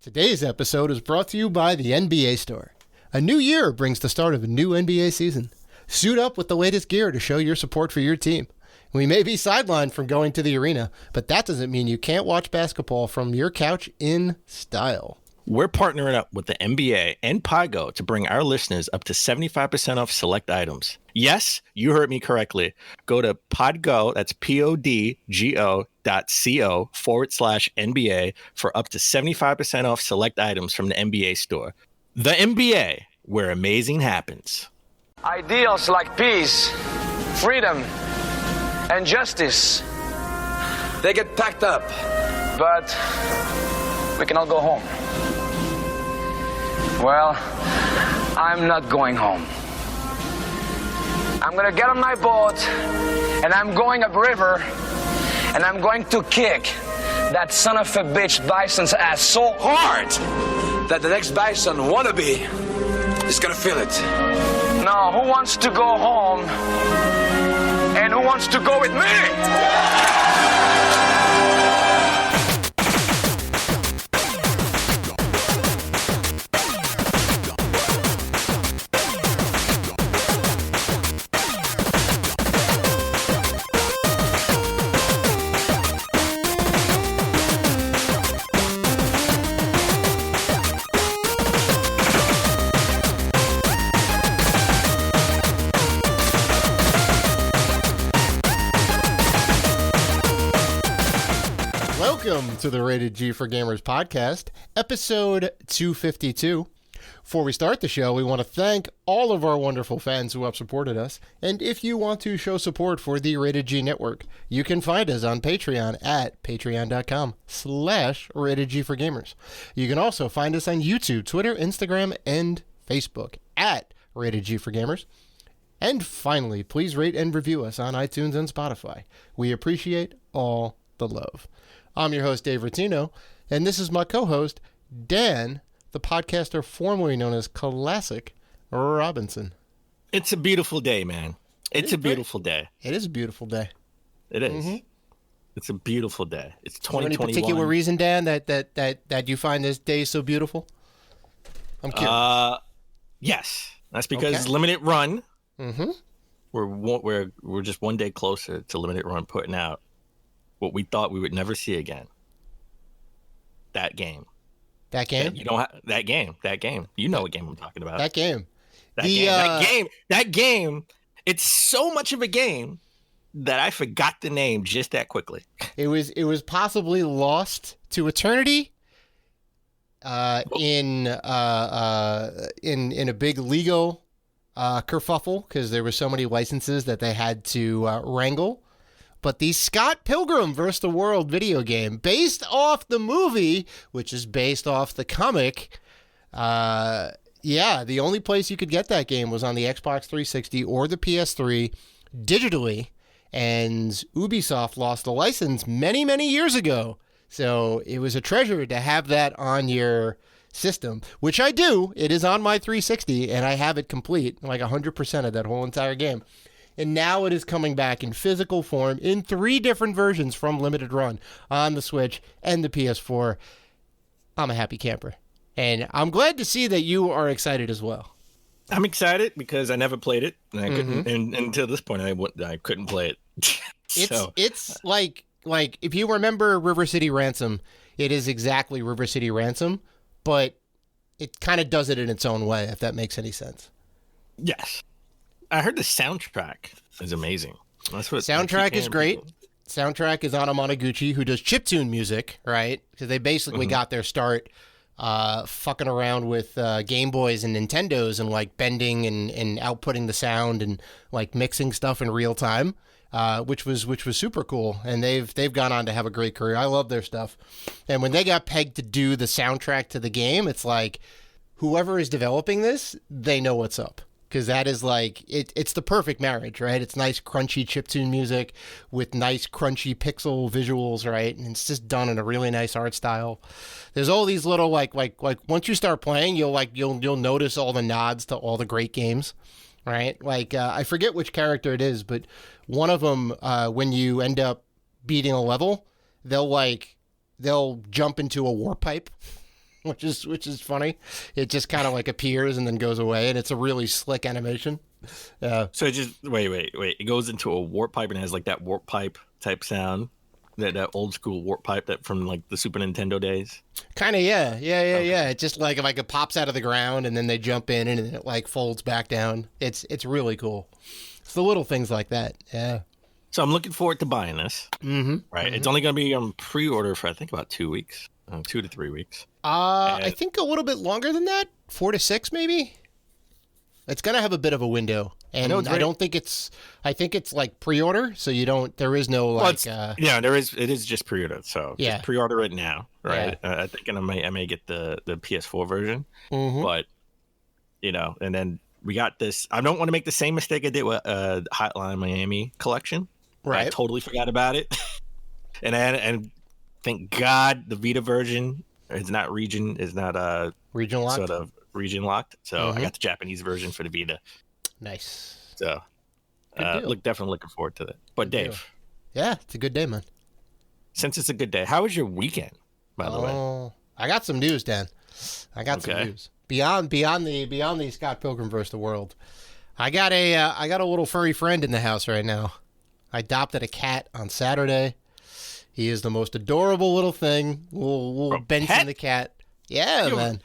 Today's episode is brought to you by the NBA Store. A new year brings the start of a new NBA season. Suit up with the latest gear to show your support for your team. We may be sidelined from going to the arena, but that doesn't mean you can't watch basketball from your couch in style. We're partnering up with the NBA and Podgo to bring our listeners up to 75% off select items. Yes, you heard me correctly. Go to Podgo, that's podgo.co/NBA for up to 75% off select items from the NBA Store. The NBA, where amazing happens. Ideals like peace, freedom, and justice, they get packed up, but we can all go home. Well, I'm not going home. I'm gonna get on my boat, and I'm going upriver, and I'm going to kick that son of a bitch Bison's ass so hard that the next Bison wannabe is gonna feel it. Now, who wants to go home, and who wants to go with me? Welcome to the Rated G for Gamers podcast, episode 252. Before we start the show, we want to thank all of our wonderful fans who have supported us. And if you want to show support for the Rated G Network, you can find us on Patreon at patreon.com/Rated G for Gamers. You can also find us on YouTube, Twitter, Instagram, and Facebook at Rated G for Gamers. And finally, please rate and review us on iTunes and Spotify. We appreciate all the love. I'm your host, Dave Rotino, and this is my co-host, Dan, the podcaster formerly known as Classic Robinson. It's a beautiful day, man. It's a beautiful day. It is a beautiful day. It is. Mm-hmm. It's a beautiful day. It's 2021. Any particular reason, Dan, that you find this day so beautiful? I'm curious. Yes. That's because Limited Run. Mm-hmm. We're just one day closer to Limited Run putting out what we thought we would never see again. That game. That game? You don't have that game. You know what game I'm talking about. That game. That game. It's so much of a game that I forgot the name just that quickly. It was possibly lost to eternity in a big legal kerfuffle because there were so many licenses that they had to wrangle. But the Scott Pilgrim vs. the World video game, based off the movie, which is based off the comic, the only place you could get that game was on the Xbox 360 or the PS3 digitally, and Ubisoft lost the license many, many years ago. So it was a treasure to have that on your system, which I do. It is on my 360, and I have it complete, like 100% of that whole entire game. And now it is coming back in physical form in 3 different versions from Limited Run on the Switch and the PS4. I'm a happy camper. And I'm glad to see that you are excited as well. I'm excited because I never played it. And I couldn't, and until this point, I couldn't play it. It's like if you remember River City Ransom, it is exactly River City Ransom, but it kind of does it in its own way, if that makes any sense. Yes. I heard the soundtrack is amazing. That's what soundtrack is great. Soundtrack is Anna Monoguchi, who does chiptune music, right? Because they basically got their start fucking around with Game Boys and Nintendos and like bending and outputting the sound and like mixing stuff in real time, which was super cool. And they've gone on to have a great career. I love their stuff. And when they got pegged to do the soundtrack to the game, it's like whoever is developing this, they know what's up. Because that is like, it's the perfect marriage, right? It's nice, crunchy chiptune music with nice, crunchy pixel visuals, right? And it's just done in a really nice art style. There's all these little, like once you start playing, you'll notice all the nods to all the great games, right? Like, I forget which character it is, but one of them, when you end up beating a level, they'll jump into a warp pipe. which is funny. It just kind of like appears and then goes away, and it's a really slick animation. So it just wait. It goes into a warp pipe and has like that warp pipe type sound, that old school warp pipe that from like the Super Nintendo days. Kind of, yeah. It just like it pops out of the ground and then they jump in and it like folds back down. It's really cool. It's the little things like that. Yeah. So I'm looking forward to buying this. Mm-hmm. Right. It's only going to be on pre-order for I think about 2 weeks, 2 to 3 weeks. I think a little bit longer than that, 4 to 6 maybe. It's gonna have a bit of a window, and I don't think it's. I think it's like pre-order, so you don't. There is no like. Yeah, there is. It is just pre-order, so yeah, just pre-order it now, right? Yeah. I think I may get the PS4 version, but and then we got this. I don't want to make the same mistake I did with Hotline Miami collection. Right, I totally forgot about it, and thank God the Vita version is not region locked. Sort of region locked. So I got the Japanese version for the Vita. Nice. So definitely looking forward to that. But good Dave. Deal. Yeah, it's a good day, man. Since it's a good day, how was your weekend, by the way? I got some news, Dan. I got some news. Beyond the Scott Pilgrim versus the world. I got a little furry friend in the house right now. I adopted a cat on Saturday. He is the most adorable little thing. Little Benson pet? the cat. Yeah, man.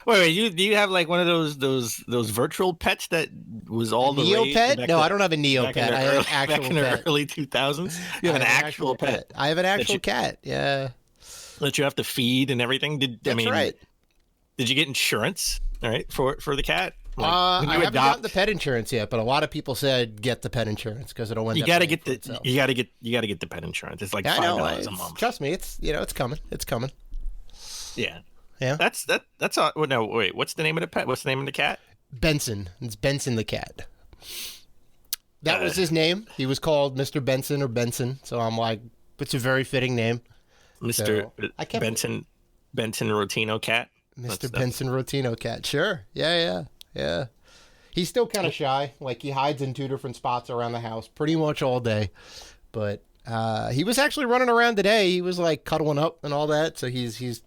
Wait, do you have like one of those virtual pets that was all the rage? Neopet? No, I don't have a Neopet. I have an actual back in the early 2000s. You have an actual pet. I have an actual cat. Yeah. That you have to feed and everything. That's right. Did you get insurance? All right, for the cat. Like, I haven't gotten the pet insurance yet, but a lot of people said get the pet insurance because it'll end you up. You gotta get the pet insurance. It's like $5 a month. Trust me, it's coming. It's coming. Yeah. Yeah. That's all. Well, no, wait. What's the name of the pet? What's the name of the cat? Benson. It's Benson the cat. That was his name. He was called Mr. Benson or Benson. So I'm like, it's a very fitting name. Mr. Benson Rotino cat. Mr. Benson Rotino cat. Sure. Yeah. He's still kind of shy. Like he hides in 2 different spots around the house pretty much all day. But he was actually running around today. He was like cuddling up and all that. So he's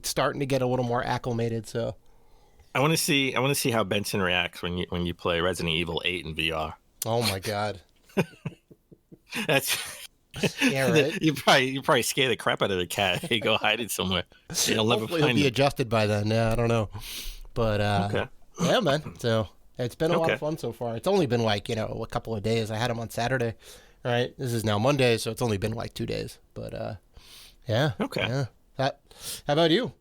starting to get a little more acclimated. So I want to see how Benson reacts when you play Resident Evil 8 in VR. Oh my God. That's yeah, right. You probably scare the crap out of the cat. You go hide it somewhere. Hopefully it'll be adjusted by then. Yeah, I don't know. But yeah, man. So it's been a lot of fun so far. It's only been like a couple of days. I had him on Saturday. Right. This is now Monday, so it's only been like 2 days. But yeah. Okay. Yeah. How about you?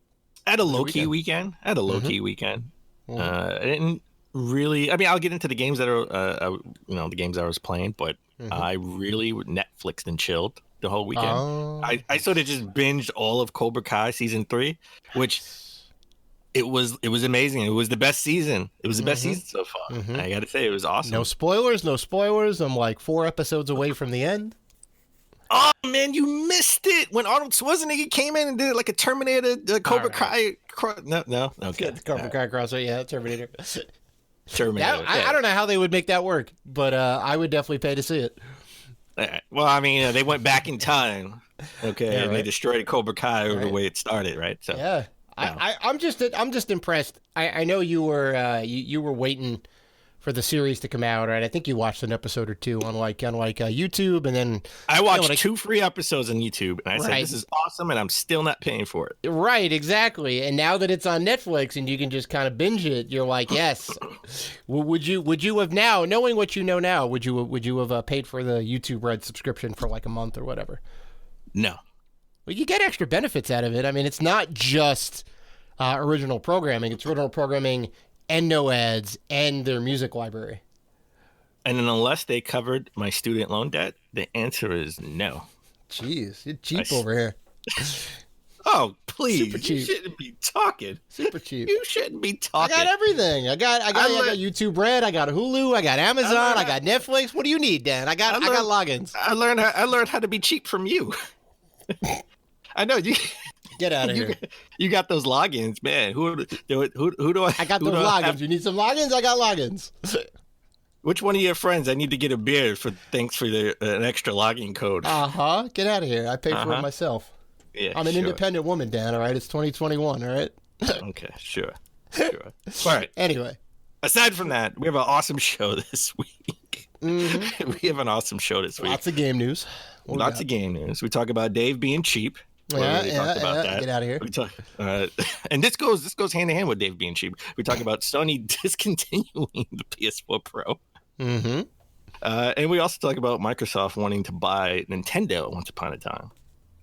I had a low-key weekend. I didn't really. I mean, I'll get into the games that are, the games I was playing, but I really Netflixed and chilled the whole weekend. Oh. I sort of just binged all of Cobra Kai season 3, which it was amazing. It was the best season. It was the best season so far. I got to say, it was awesome. No spoilers. I'm like 4 episodes away from the end. Oh man, you missed it when Arnold Schwarzenegger came in and did like a Terminator, Cobra Kai. No, okay. Cobra Kai crossover, yeah, Terminator. Terminator. I don't know how they would make that work, but I would definitely pay to see it. Well, I mean, they went back in time, okay, and right. they destroyed Cobra Kai the way it started, right? So yeah, I'm just impressed. I know you were you were waiting for the series to come out, right? I think you watched an episode or two on YouTube, and then I watched 2 free episodes on YouTube, and I said, "This is awesome," and I'm still not paying for it. Right, exactly. And now that it's on Netflix and you can just kind of binge it, you're like, yes. Would you have now, knowing what you know now, would you have paid for the YouTube Red subscription for like a month or whatever? No. Well, you get extra benefits out of it. I mean, it's not just original programming; it's original programming and no ads, and their music library. And then unless they covered my student loan debt, the answer is no. Jeez, you're cheap over here. Oh, please. Super cheap. You shouldn't be talking. Super cheap. You shouldn't be talking. I got everything. I got YouTube Red, I got Hulu, I got Amazon, I got Netflix. What do you need, Dan? I got logins. I learned how to be cheap from you. I know you. Get out of here. You got those logins, man. Who do I? I got those logins. You need some logins? I got logins. Which one of your friends I need to get a beer for? Thanks for an extra login code. Get out of here. I pay for it myself. Yeah, I'm an independent woman, Dan. All right, it's 2021. All right. Okay, sure. All right. Anyway. Aside from that, we have an awesome show this week. Mm-hmm. We have an awesome show this week. Lots of game news. Lots of game news. We talk about Dave being cheap. Yeah, that. Get out of here. We talk, and this goes hand in hand with Dave being cheap. We talk about Sony discontinuing the PS4 Pro. Mm-hmm. And we also talk about Microsoft wanting to buy Nintendo once upon a time.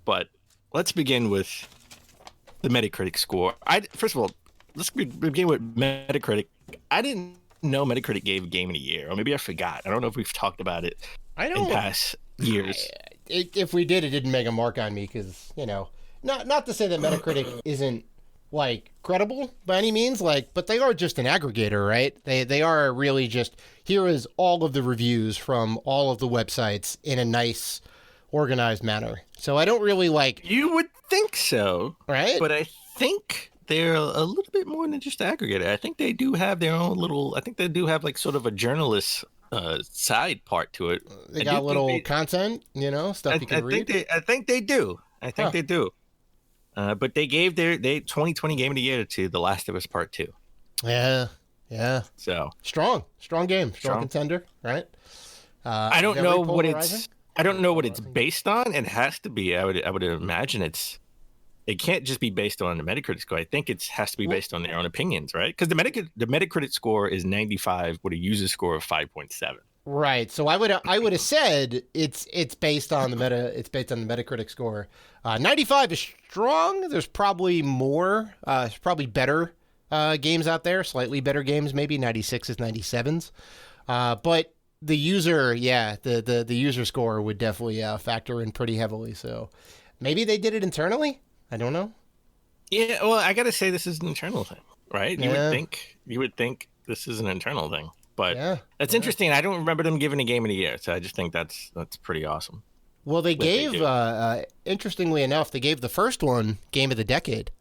But let's begin with the Metacritic score. First of all, let's begin with Metacritic. I didn't know Metacritic gave Game of the Year, or maybe I forgot. I don't know if we've talked about it in past years. If we did, it didn't make a mark on me because, not to say that Metacritic isn't, credible by any means, but they are just an aggregator, right? They are really just, here is all of the reviews from all of the websites in a nice, organized manner. So I don't really You would think so. Right? But I think they're a little bit more than just aggregator. I think they do have their own little, sort of a journalist side part to it. They got content, stuff you can read. I think they do. They do. But they gave their 2020 Game of the Year to The Last of Us Part 2. Yeah. So strong game, strong contender, right? I don't know what it's based on. It has to be. I would imagine it can't just be based on the Metacritic score. I think it has to be based on their own opinions, right? Because the Metacritic score is 95 with a user score of 5.7. Right. So I would have said it's based on the Metacritic score. 95 is strong. There's probably more. There's probably better games out there. Slightly better games, maybe 96s, 97s. But the user, the user score would definitely factor in pretty heavily. So maybe they did it internally. I don't know. Yeah. Well, I gotta say this is an internal thing, right? You would think this is an internal thing. But that's interesting. I don't remember them giving a Game of the Year, so I just think that's pretty awesome. Well, they gave, interestingly enough, they gave the first one Game of the Decade.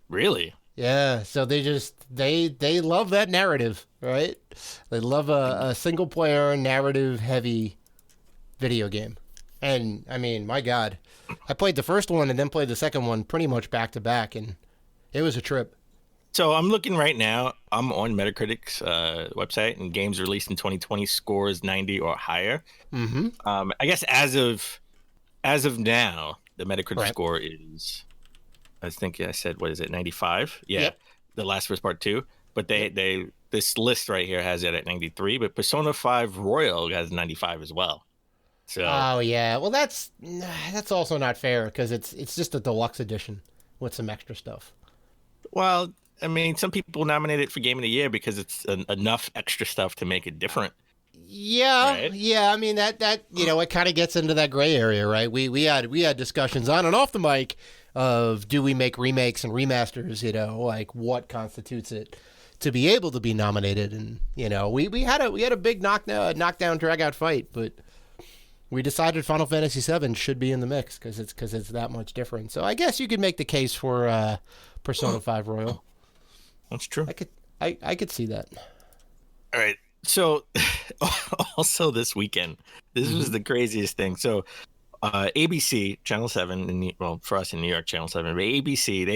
Really? Yeah, so they love that narrative, right? They love a single-player, narrative-heavy video game. And, I mean, my God, I played the first one and then played the second one pretty much back-to-back, and it was a trip. So I'm looking right now. I'm on Metacritic's website, and games released in 2020 scores 90 or higher. Mm-hmm. I guess as of now, the Metacritic score is, I think I said, what is it, 95? Yeah, yep. The Last of Us Part 2. But this list right here has it at 93. But Persona 5 Royal has 95 as well. So. Oh yeah, well that's also not fair because it's just a deluxe edition with some extra stuff. Well, I mean, some people nominate it for Game of the Year because it's enough extra stuff to make it different. Yeah, right? Yeah. I mean that it kind of gets into that gray area, right? We had discussions on and off the mic of do we make remakes and remasters? What constitutes it to be able to be nominated? And we had a big knockdown drag out fight, but we decided Final Fantasy VII should be in the mix because it's that much different. So I guess you could make the case for Persona 5 Royal. That's true. I could see that. All right. So also this weekend, this was the craziest thing. So ABC Channel 7, for us in New York, Channel 7, but ABC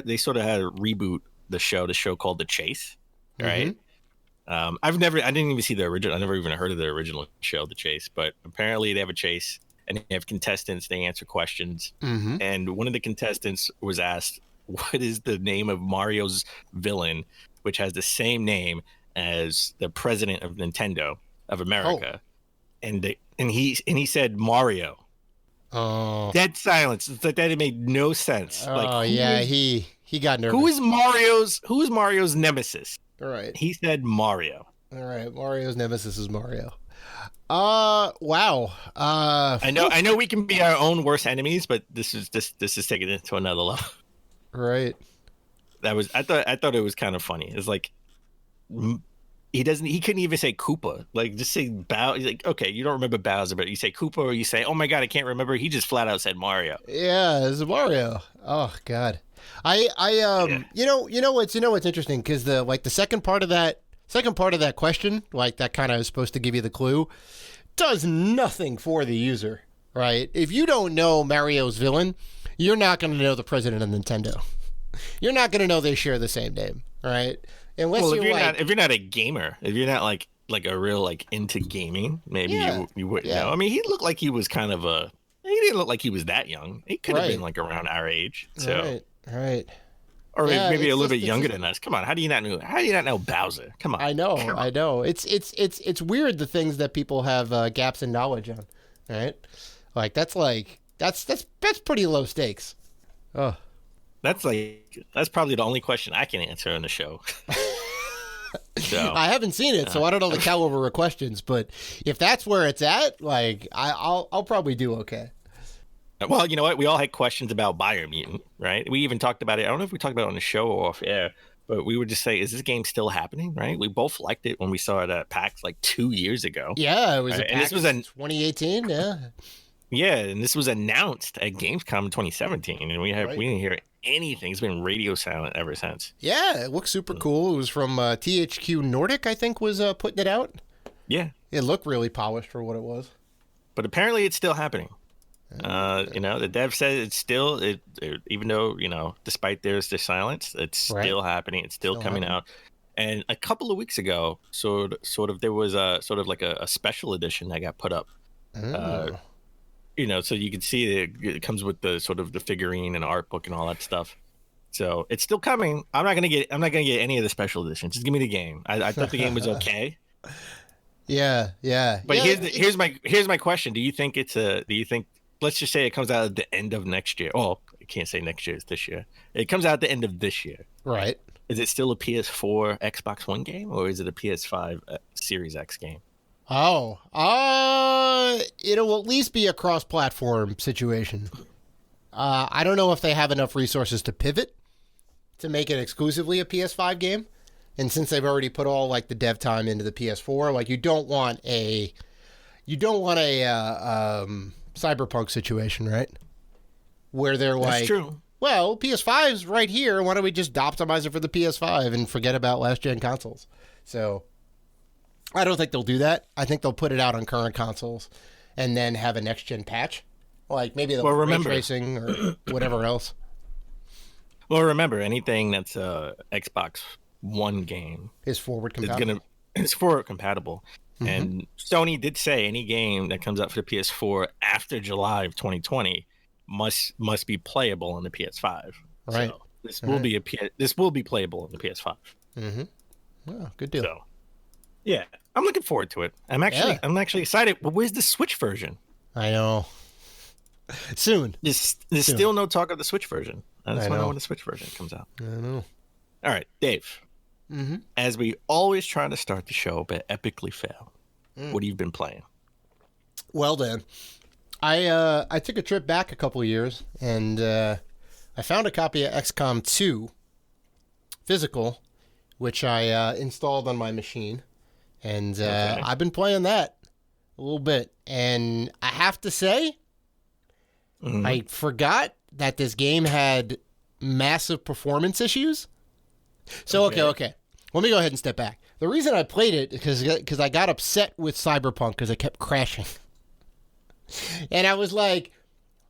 they sort of had to reboot the show called The Chase, right? Mm-hmm. I didn't even see the original. I never even heard of the original show, The Chase, but apparently they have a chase and they have contestants. They answer questions, and one of the contestants was asked, what is the name of Mario's villain, which has the same name as the president of Nintendo of America? And he said Mario. Oh. Dead silence. It's like that. It made no sense. He got nervous. Who is Mario's nemesis? All right. He said Mario. All right. Mario's nemesis is Mario. Wow. I know we can be our own worst enemies, but this is taking it to another level. Right. I thought it was kind of funny. It's like he couldn't even say Koopa. Like, just say Bowser. Like, okay, you don't remember Bowser, but you say Koopa, or you say, oh my God, I can't remember. He just flat out said Mario. Yeah, it's Mario. Oh God. You know what's interesting, because the second part of that question, like that kind of is supposed to give you the clue, does nothing for the user, right? If you don't know Mario's villain, you're not going to know the president of Nintendo, You're not going to know they share the same name, right? Unless well, if you're not a gamer, if you're not like a real like into gaming, maybe you wouldn't know. I mean, he looked like he was kind of he didn't look like he was that young. He could have been like around our age. So right. Or maybe a little bit younger than us. Come on, how do you not know Bowser? Come on. I know. It's weird the things that people have gaps in knowledge on, right? That's pretty low stakes. Oh, that's probably the only question I can answer on the show. So I haven't seen it, so I don't know the caliber of questions. But if that's where it's at, like I'll probably do okay. Well, you know what? We all had questions about Biomutant, right? We even talked about it. I don't know if we talked about it on the show or off air, but we would just say, is this game still happening, right? We both liked it when we saw it at PAX like 2 years ago. Yeah, it was right? And this was 2018, yeah. Yeah, and this was announced at Gamescom in 2017, and we didn't hear anything. It's been radio silent ever since. Yeah, it looks super cool. It was from THQ Nordic, I think, was putting it out. Yeah. It looked really polished for what it was. But apparently it's still happening. The dev says it's still, even though, despite there's the silence, it's still happening. It's still coming out. And a couple of weeks ago, sort of there was a special edition that got put up. So you can see it comes with the sort of the figurine and art book and all that stuff. So it's still coming. I'm not gonna get any of the special editions. Just give me the game. I thought the game was okay. Yeah. But here's my question. Do you think let's just say it comes out at the end of next year. Oh, I can't say next year, it's this year. It comes out at the end of this year. Right. Is it still a PS4 Xbox One game, or is it a PS5 Series X game? Oh, it'll at least be a cross-platform situation. I don't know if they have enough resources to pivot to make it exclusively a PS5 game. And since they've already put all like the dev time into the PS4, like you don't want a Cyberpunk situation, right? Where they're like, that's true. Well, PS5's right here. Why don't we just optimize it for the PS5 and forget about last-gen consoles? So I don't think they'll do that. I think they'll put it out on current consoles and then have a next-gen patch. Like maybe the ray tracing or whatever else. Well, remember, anything that's a Xbox One game is forward compatible. It's forward compatible. Mm-hmm. And Sony did say any game that comes out for the PS4 after July of 2020 must be playable on the PS5. Right. So this will be playable on the PS5. Mm-hmm. Well, good deal. So, yeah, I'm looking forward to it. I'm actually excited. Well, where's the Switch version? I know. Soon. There's still no talk of the Switch version. I just want to know when the Switch version comes out. I know. All right, Dave. Mm-hmm. As we always try to start the show, but epically fail. What have you been playing? Well, Dan, I took a trip back a couple of years, and I found a copy of XCOM 2 physical, which I installed on my machine, and I've been playing that a little bit. And I have to say, I forgot that this game had massive performance issues. So, okay. Let me go ahead and step back. The reason I played it is because I got upset with Cyberpunk because it kept crashing. And I was like,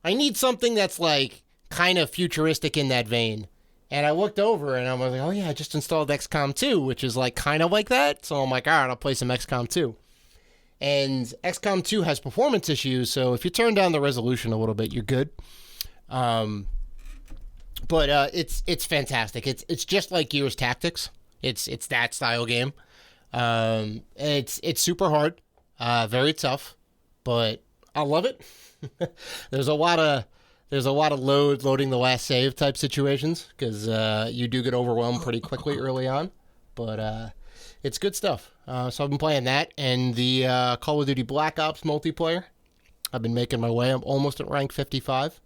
I need something that's like kind of futuristic in that vein. And I looked over and I was like, oh yeah, I just installed XCOM 2, which is like kind of like that. So I'm like, all right, I'll play some XCOM 2. And XCOM 2 has performance issues, so if you turn down the resolution a little bit, you're good. But it's fantastic. It's just like Gears Tactics. It's that style game. It's super hard, very tough, but I love it. There's a lot of loading the last save type situations because you do get overwhelmed pretty quickly early on, but it's good stuff. So I've been playing that and the Call of Duty Black Ops multiplayer. I've been making my way. I'm almost at rank 55.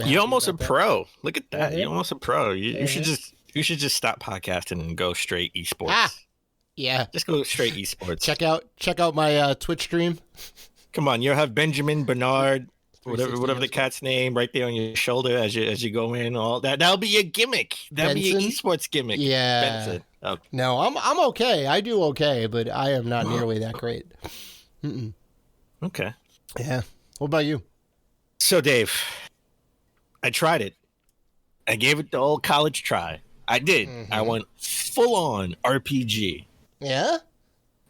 You're almost a pro. Look at that. Mm-hmm. You're almost a pro. You should just stop podcasting and go straight esports. Yeah. Just go straight esports. Check out my Twitch stream. Come on, you'll have Benjamin Bernard, whatever the cat's name, right there on your shoulder as you go in. All that. That'll be your gimmick. That'll be your esports gimmick. Yeah. Benson. Oh. No, I'm okay. I do okay, but I am not nearly that great. Mm-mm. Okay. Yeah. What about you? So, Dave, I tried it. I gave it the old college try. I did. I went full on RPG. Yeah?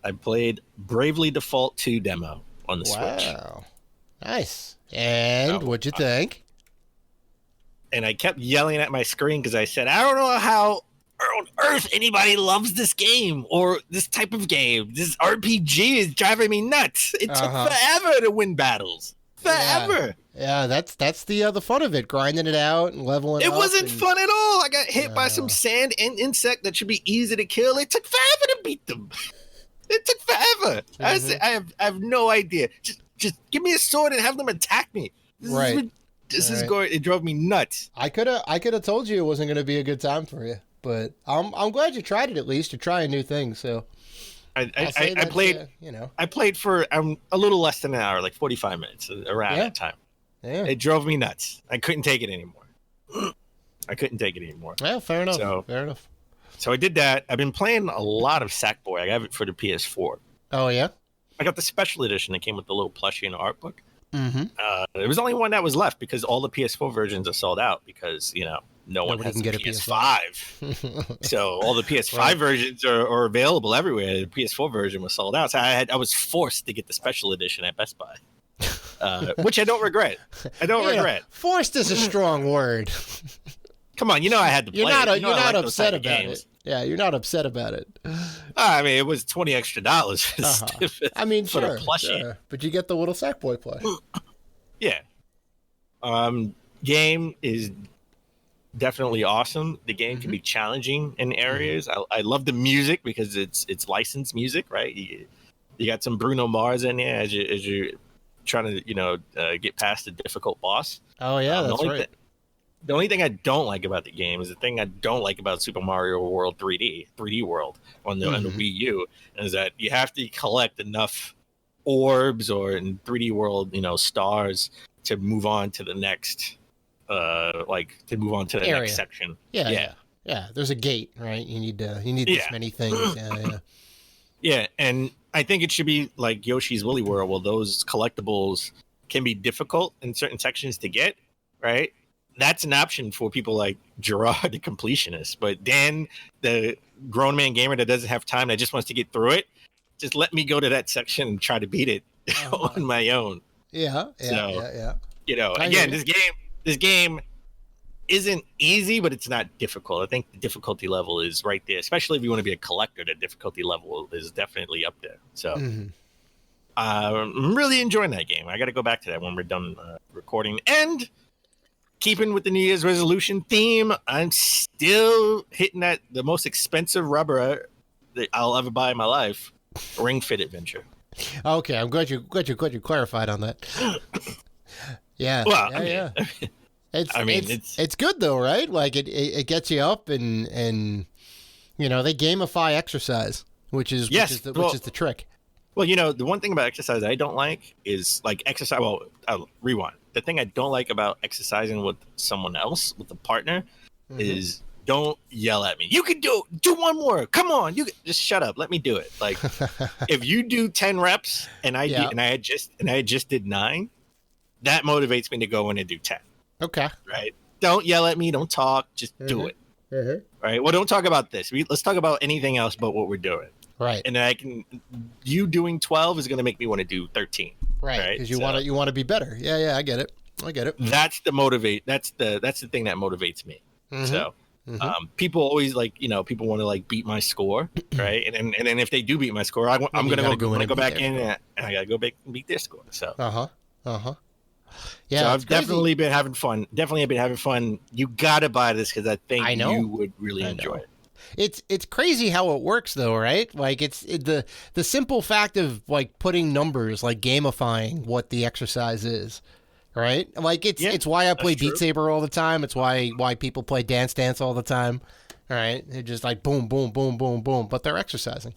I played Bravely Default 2 demo on the Switch. Wow. Nice. And what'd you think? And I kept yelling at my screen because I said, I don't know how on earth anybody loves this game or this type of game. This RPG is driving me nuts. It took forever to win battles. Forever. Yeah, that's the fun of it, grinding it out and leveling It up. wasn't fun at all. I got hit by some sand and insect that should be easy to kill. It took forever to beat them. It took forever. I have no idea. Just give me a sword and have them attack me. This is going. It drove me nuts. I could have told you it wasn't going to be a good time for you, but I'm glad you tried it at least. You're trying new things, so. I played. I played for a little less than an hour, like 45 minutes, around that time. Yeah. It drove me nuts. I couldn't take it anymore. Yeah, fair enough. So I did that. I've been playing a lot of Sackboy. I have it for the PS4. Oh yeah. I got the special edition that came with the little plushie and art book. Mm-hmm. There was only one that was left because all the PS4 versions are sold out because no one has a PS5. So all the PS5 versions are available everywhere. The PS4 version was sold out. So I was forced to get the special edition at Best Buy, which I don't regret. Forced is a strong word. Come on, I had to play it. You're not upset about it. Yeah, you're not upset about it. I mean, it was $20 extra I mean, for the plushie. Sure. But you get the little Sackboy plush. Yeah. Game is definitely awesome. The game can be challenging in areas. I love the music because it's licensed music, right? You got some Bruno Mars in there as you're trying to get past a difficult boss. Oh yeah, that's right. The only thing I don't like about the game is the thing I don't like about Super Mario World 3D World on the Wii U, is that you have to collect enough orbs or in 3D World, stars to move on to the next, next section. Yeah. There's a gate, right? You need this many things. Yeah, and I think it should be like Yoshi's Woolly World. Well, those collectibles can be difficult in certain sections to get, right? That's an option for people like Gerard, the completionist. But Dan, the grown man gamer that doesn't have time, that just wants to get through it, just let me go to that section and try to beat it on my own. Yeah. Again, this game isn't easy, but it's not difficult. I think the difficulty level is right there, especially if you want to be a collector. The difficulty level is definitely up there. So I'm really enjoying that game. I got to go back to that when we're done recording. And keeping with the New Year's resolution theme, I'm still hitting the most expensive rubber that I'll ever buy in my life, Ring Fit Adventure. Okay, I'm glad you clarified on that. Yeah. Well, it's good though, right? Like it gets you up and they gamify exercise, which is the trick. Well, the one thing about exercise I don't like is like exercise. Well, I'll rewind. The thing I don't like about exercising with someone else, with a partner, is don't yell at me. You can do one more. Come on, just shut up. Let me do it. Like if you do 10 reps and I just did 9, that motivates me to go in and do 10. Okay. Right. Don't yell at me. Don't talk. Just do it. Right. Well, don't talk about this. Let's talk about anything else but what we're doing. Right. And then you doing 12 is going to make me want to do 13. Right. Because you want to be better. Yeah. I get it. That's the thing that motivates me. So people always people want to like beat my score. Right. And then if they do beat my score, I'm going to go back in and I got to go back and beat their score. So, yeah. So I've definitely been having fun. You got to buy this because I think you would really enjoy it. It's crazy how it works though, right? Like the simple fact of like putting numbers, like gamifying what the exercise is, right? Like it's why I play Beat Saber all the time. It's why people play Dance Dance all the time. All right, they're just like boom, boom, boom, boom, boom, but they're exercising.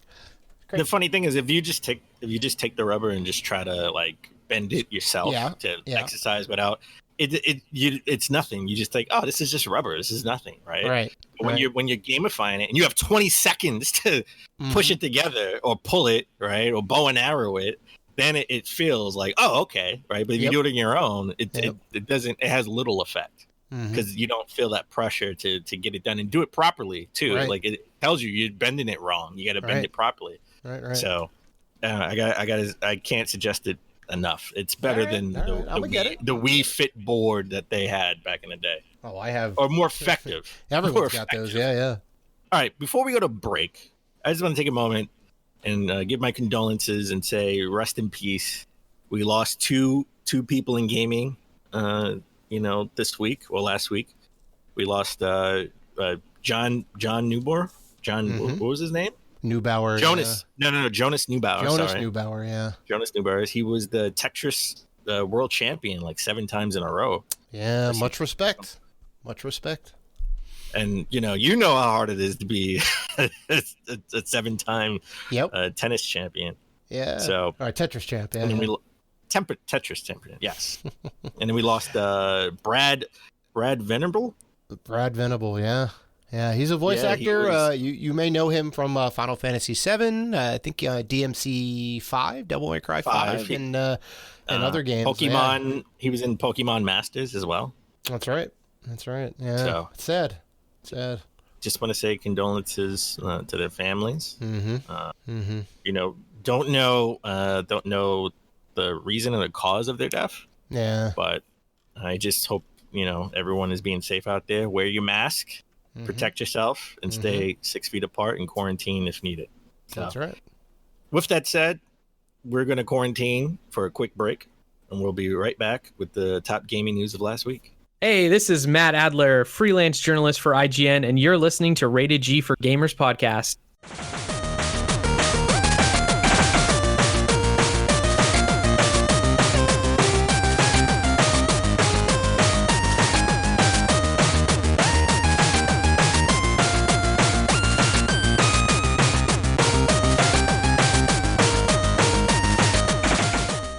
The funny thing is, if you just take the rubber and just try to like bend it yourself to exercise without. It's nothing. You just think, oh, this is just rubber. This is nothing, right? Right. But when you're gamifying it and you have 20 seconds to push it together or pull it, right, or bow and arrow it, then it feels like, oh, okay, right. But if you do it on your own, it doesn't. It has little effect. because you don't feel that pressure to get it done and do it properly too. Right. Like it tells you you're bending it wrong. You got to bend it properly. Right. So I can't suggest it enough. It's better than the Wii Fit board that they had back in the day. Oh, I have. Or more effective. Everyone's got those. Yeah. All right. Before we go to break, I just want to take a moment and give my condolences and say rest in peace. We lost two people in gaming. This week or last week, we lost John Neubauer. What was his name? Neubauer. Jonas. No. Jonas Neubauer. Neubauer. Yeah. Jonas Neubauer. He was the Tetris world champion like 7 times in a row. Yeah. Much respect. And you know how hard it is to be a 7-time tennis champion. Yeah. So all right, Tetris champ. Yeah. And then we Tetris champion. Yes. And then we lost Brad Venable. Brad Venable. Yeah. Yeah, he's a voice actor. You may know him from Final Fantasy VII. I think DMC 5, Devil May Cry 5, and other games. Pokemon. Yeah. He was in Pokemon Masters as well. That's right. Yeah. So, it's sad. Just want to say condolences to their families. Don't know the reason and the cause of their death. Yeah. But I just hope everyone is being safe out there. Wear your mask. Protect yourself and stay 6 feet apart and quarantine if needed. So, that's right. With that said, we're going to quarantine for a quick break, and we'll be right back with the top gaming news of last week. Hey, this is Matt Adler, freelance journalist for IGN, and you're listening to Rated G for Gamers podcast.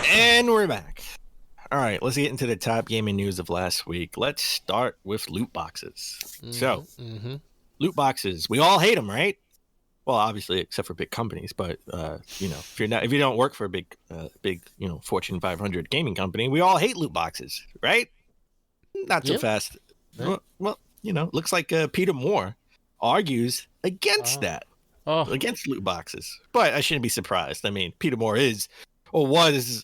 And we're back. All right, let's get into the top gaming news of last week. Let's start with loot boxes. So, loot boxes, we all hate them, right? Well, obviously, except for big companies. But if you don't work for a big Fortune 500 gaming company, we all hate loot boxes, right? Not so fast. Yeah. Well, looks like Peter Moore argues against against loot boxes. But I shouldn't be surprised. I mean, Peter Moore was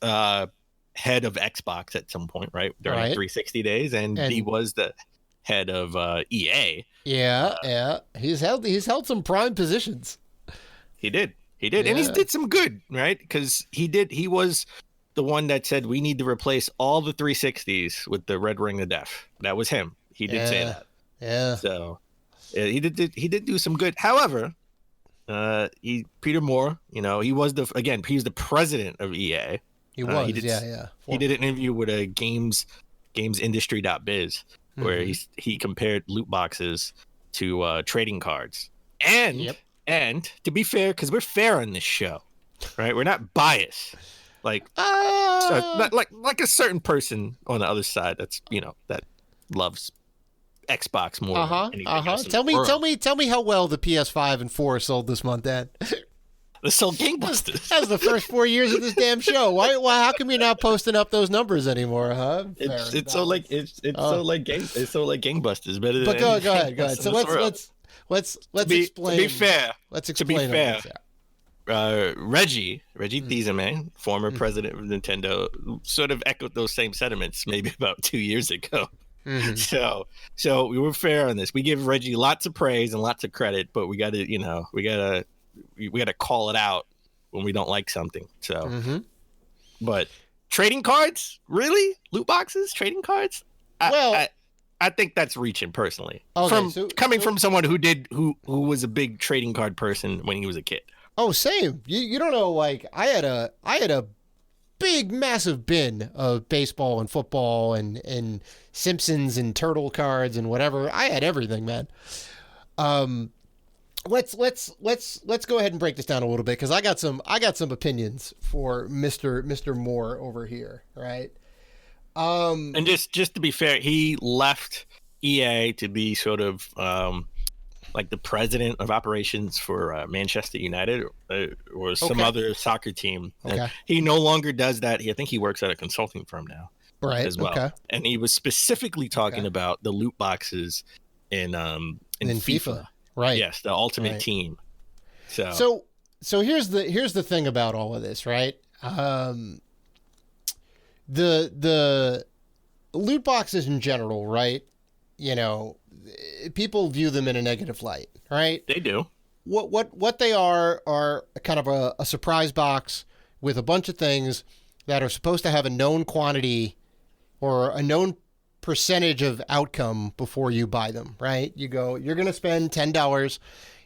head of Xbox at some point, right? During 360 days, and he was the head of EA. Yeah. He's held some prime positions. He did, and he did some good, right? Because he was the one that said we need to replace all the 360s with the Red Ring of Death. That was him. He did say that. Yeah. So he did do some good. However, Peter Moore, he was the president of EA. He was, he did an interview with a gamesindustry.biz where he compared loot boxes to trading cards. And to be fair, because we're fair on this show, right? We're not biased. Like a certain person on the other side that loves Xbox more than anything else in the world. Tell me how well the PS5 and 4 sold this month, Dad. They sold gangbusters. That was the first 4 years of this damn show. Why? How come you're not posting up those numbers anymore, huh? It's so like gangbusters. Better than. But go ahead. So let's explain. To be fair. Let's explain. To be fair. Reggie Fils-Aimé, former president of Nintendo, sort of echoed those same sentiments maybe about 2 years ago. So we were fair on this. We give Reggie lots of praise and lots of credit, but we got to call it out when we don't like something. So, but trading cards, really? Loot boxes, trading cards? I think that's reaching personally. Okay, coming from someone who was a big trading card person when he was a kid. Oh, same. You don't know. Like I had a big, massive bin of baseball and football and Simpsons and Turtle cards and whatever. I had everything, man. Let's go ahead and break this down a little bit because I got some opinions for Mr. Moore over here, right? And just to be fair, he left EA to be sort of like the president of operations for Manchester United or some other soccer team. Okay. He no longer does that. I think he works at a consulting firm now. right as well. Okay. And he was specifically talking about the loot boxes in FIFA. Right. Yes, the Ultimate Right. Team. So here's the thing about all of this, right? The loot boxes in general, right? You know, people view them in a negative light, right? They do. What they are kind of a surprise box with a bunch of things that are supposed to have a known quantity or a known percentage of outcome before you buy them, right? You go, you're going to spend $10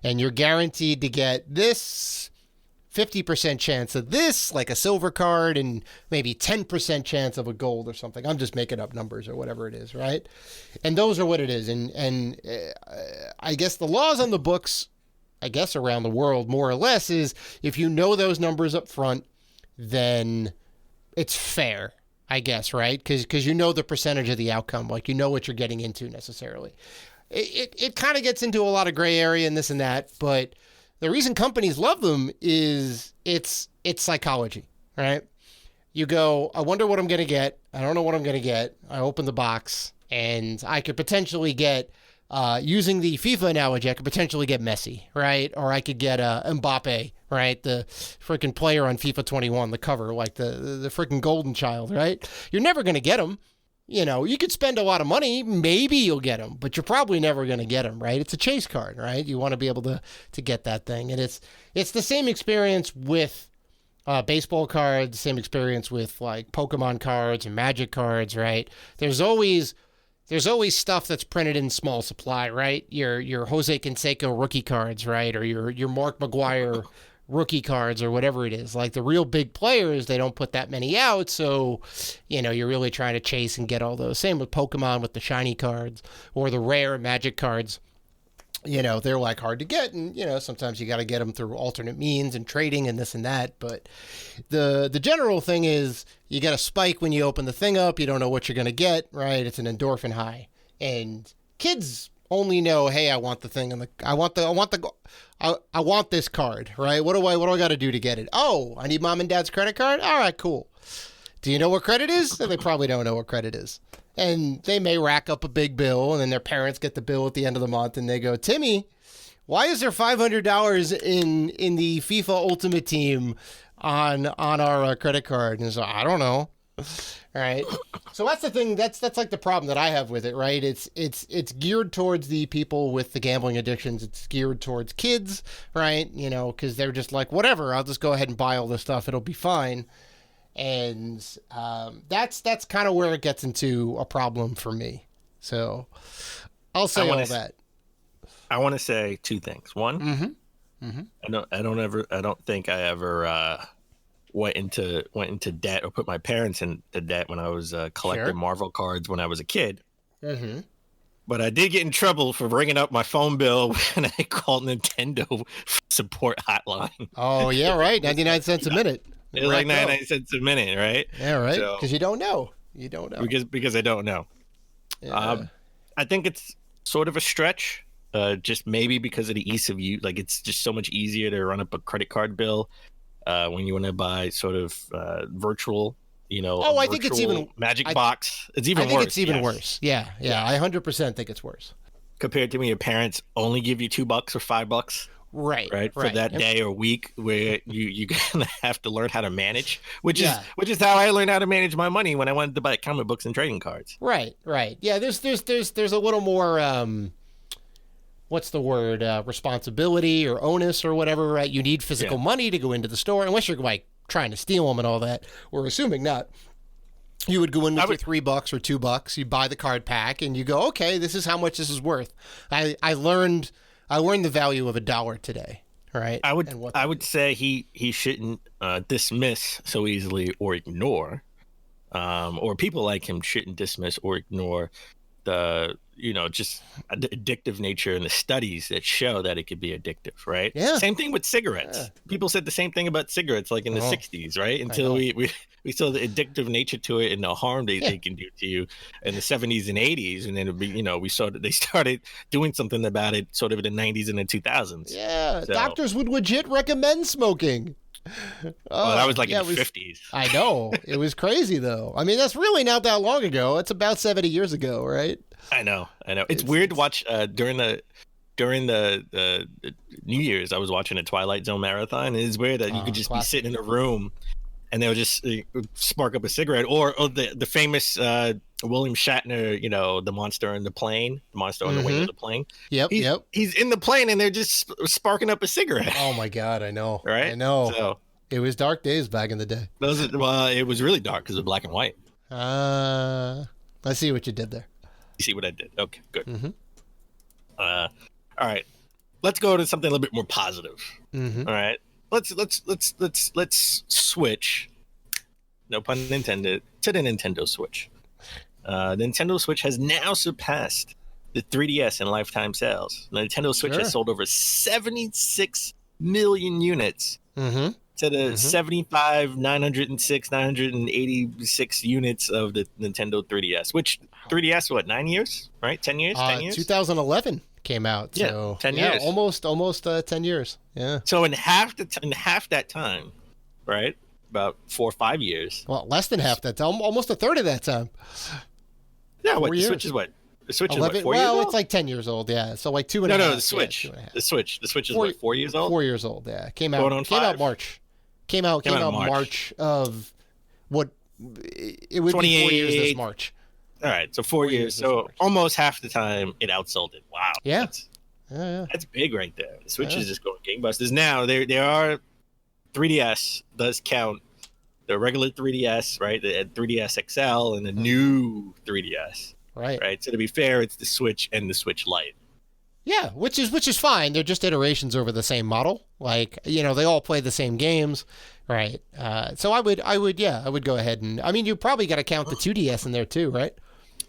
and you're guaranteed to get this 50% chance of this, like a silver card, and maybe 10% chance of a gold or something. I'm just making up numbers or whatever it is, right? And those are what it is. And I guess the laws on the books, I guess around the world more or less, is if you know those numbers up front, then it's fair, I guess, right? Because you know the percentage of the outcome, like you know what you're getting into necessarily. It kind of gets into a lot of gray area and this and that, but the reason companies love them is it's psychology, right? You go, I wonder what I'm going to get. I don't know what I'm going to get. I open the box and I could potentially get, using the FIFA analogy, I could potentially get Messi, right? Or I could get Mbappe, right? The freaking player on FIFA 21, the cover, like the freaking golden child, right? You're never going to get him. You know, you could spend a lot of money, maybe you'll get him, but you're probably never going to get him, right? It's a chase card, right? You want to be able to get that thing. And it's the same experience with baseball cards, same experience with like Pokemon cards and Magic cards, right? There's always stuff that's printed in small supply, right? Your Jose Canseco rookie cards, right? Or your Mark McGuire rookie cards or whatever it is. Like the real big players, they don't put that many out, so you know you're really trying to chase and get all those. Same with Pokemon with the shiny cards or the rare Magic cards. You know, they're like hard to get, and you know sometimes you got to get them through alternate means and trading and this and that. But the general thing is you get a spike when you open the thing up. You don't know what you're going to get, right? It's an endorphin high, and kids only know, hey, I want the thing, and I want this card, right? What do I got to do to get it? Oh, I need mom and dad's credit card. All right, cool. Do you know what credit is? They probably don't know what credit is, and they may rack up a big bill, and then their parents get the bill at the end of the month, and they go, Timmy, why is there $500 in the FIFA Ultimate Team on our credit card? And so I don't know. Right. So that's the thing. That's like the problem that I have with it, right? It's geared towards the people with the gambling addictions. It's geared towards kids, right? You know, because they're just like, whatever, I'll just go ahead and buy all this stuff. It'll be fine. And that's kind of where it gets into a problem for me. So I'll say all that. I want to say two things. One, I don't think I ever went into debt or put my parents into debt when I was collecting Marvel cards when I was a kid. Mm-hmm. But I did get in trouble for bringing up my phone bill when I called Nintendo support hotline. Oh, yeah, right. 99 cents a minute. It was like 99 cents a minute, right? Yeah, right. Because you don't know. You don't know. Because I don't know. Yeah. I think it's sort of a stretch, just maybe because of the ease of use. Like, it's just so much easier to run up a credit card bill when you want to buy sort of virtual, you know. Oh, I think it's even Magic box. It's even worse. I think it's even worse. Yeah. I 100% think it's worse. Compared to when your parents only give you $2 or $5. Right. For that day or week where you gonna have to learn how to manage, which is how I learned how to manage my money when I wanted to buy comic books and trading cards. Right. Yeah, there's a little more what's the word? Responsibility or onus or whatever, right? You need physical money to go into the store, unless you're like trying to steal them and all that. We're assuming not. You would go in with your $3 or $2, you buy the card pack, and you go, okay, this is how much this is worth. I learned the value of $1 today, right? I would say he shouldn't dismiss so easily or ignore, or people like him shouldn't dismiss or ignore the, you know, just the addictive nature and the studies that show that it could be addictive, right? Yeah. Same thing with cigarettes. Yeah. People said the same thing about cigarettes, like in the 60s, right? Until we saw the addictive nature to it and the harm they can do to you in the 70s and 80s, and then we saw that they started doing something about it sort of in the 90s and the 2000s. Yeah, so doctors would legit recommend smoking. Oh, that was like in the it was, 50s. I know. It was crazy, though. I mean, that's really not that long ago. It's about 70 years ago, right? I know. It's weird to watch during the New Year's. I was watching a Twilight Zone marathon, and it's weird that you could just be sitting in a room, and they'll just spark up a cigarette, or the famous William Shatner, the monster on the plane, the monster on the wing of the plane. Yep, he's in the plane, and they're just sparking up a cigarette. Oh my God, I know. Right? I know. So, it was dark days back in the day. It was really dark because it was black and white. I see what you did there. You see what I did? Okay, good. All right, let's go to something a little bit more positive. All right, let's switch. No pun intended. To the Nintendo Switch. Nintendo Switch has now surpassed the 3DS in lifetime sales. The Nintendo Switch has sold over 76 million units to the 986 units of the Nintendo 3DS. Which 3DS, what, 9 years? Right? 10 years? 10 years? 2011 came out. So 10 years. Almost 10 years. Yeah. So in half that time, right? About 4 or 5 years. Well, less than half that time. Almost a third of that time. Yeah, what? The Switch is what? The Switch 11, is what, 4 years old? Well, it's like 10 years old, yeah. So like 2.5. No, the Switch. Yeah, the Switch is what, 4 years old? 4 years old, yeah. Came out March. Came out March of what it would be 4 years this March. All right, so 4 years. So almost half the time it outsold it. Wow. Yeah. That's big right there. The Switch is just going gangbusters. Now there are 3DS does count. The regular 3DS, right? The 3DS XL and the new 3DS. Right. So to be fair, it's the Switch and the Switch Lite. Yeah, which is fine. They're just iterations over the same model. Like, they all play the same games, right? So I would go ahead and you probably got to count the 2DS in there too, right?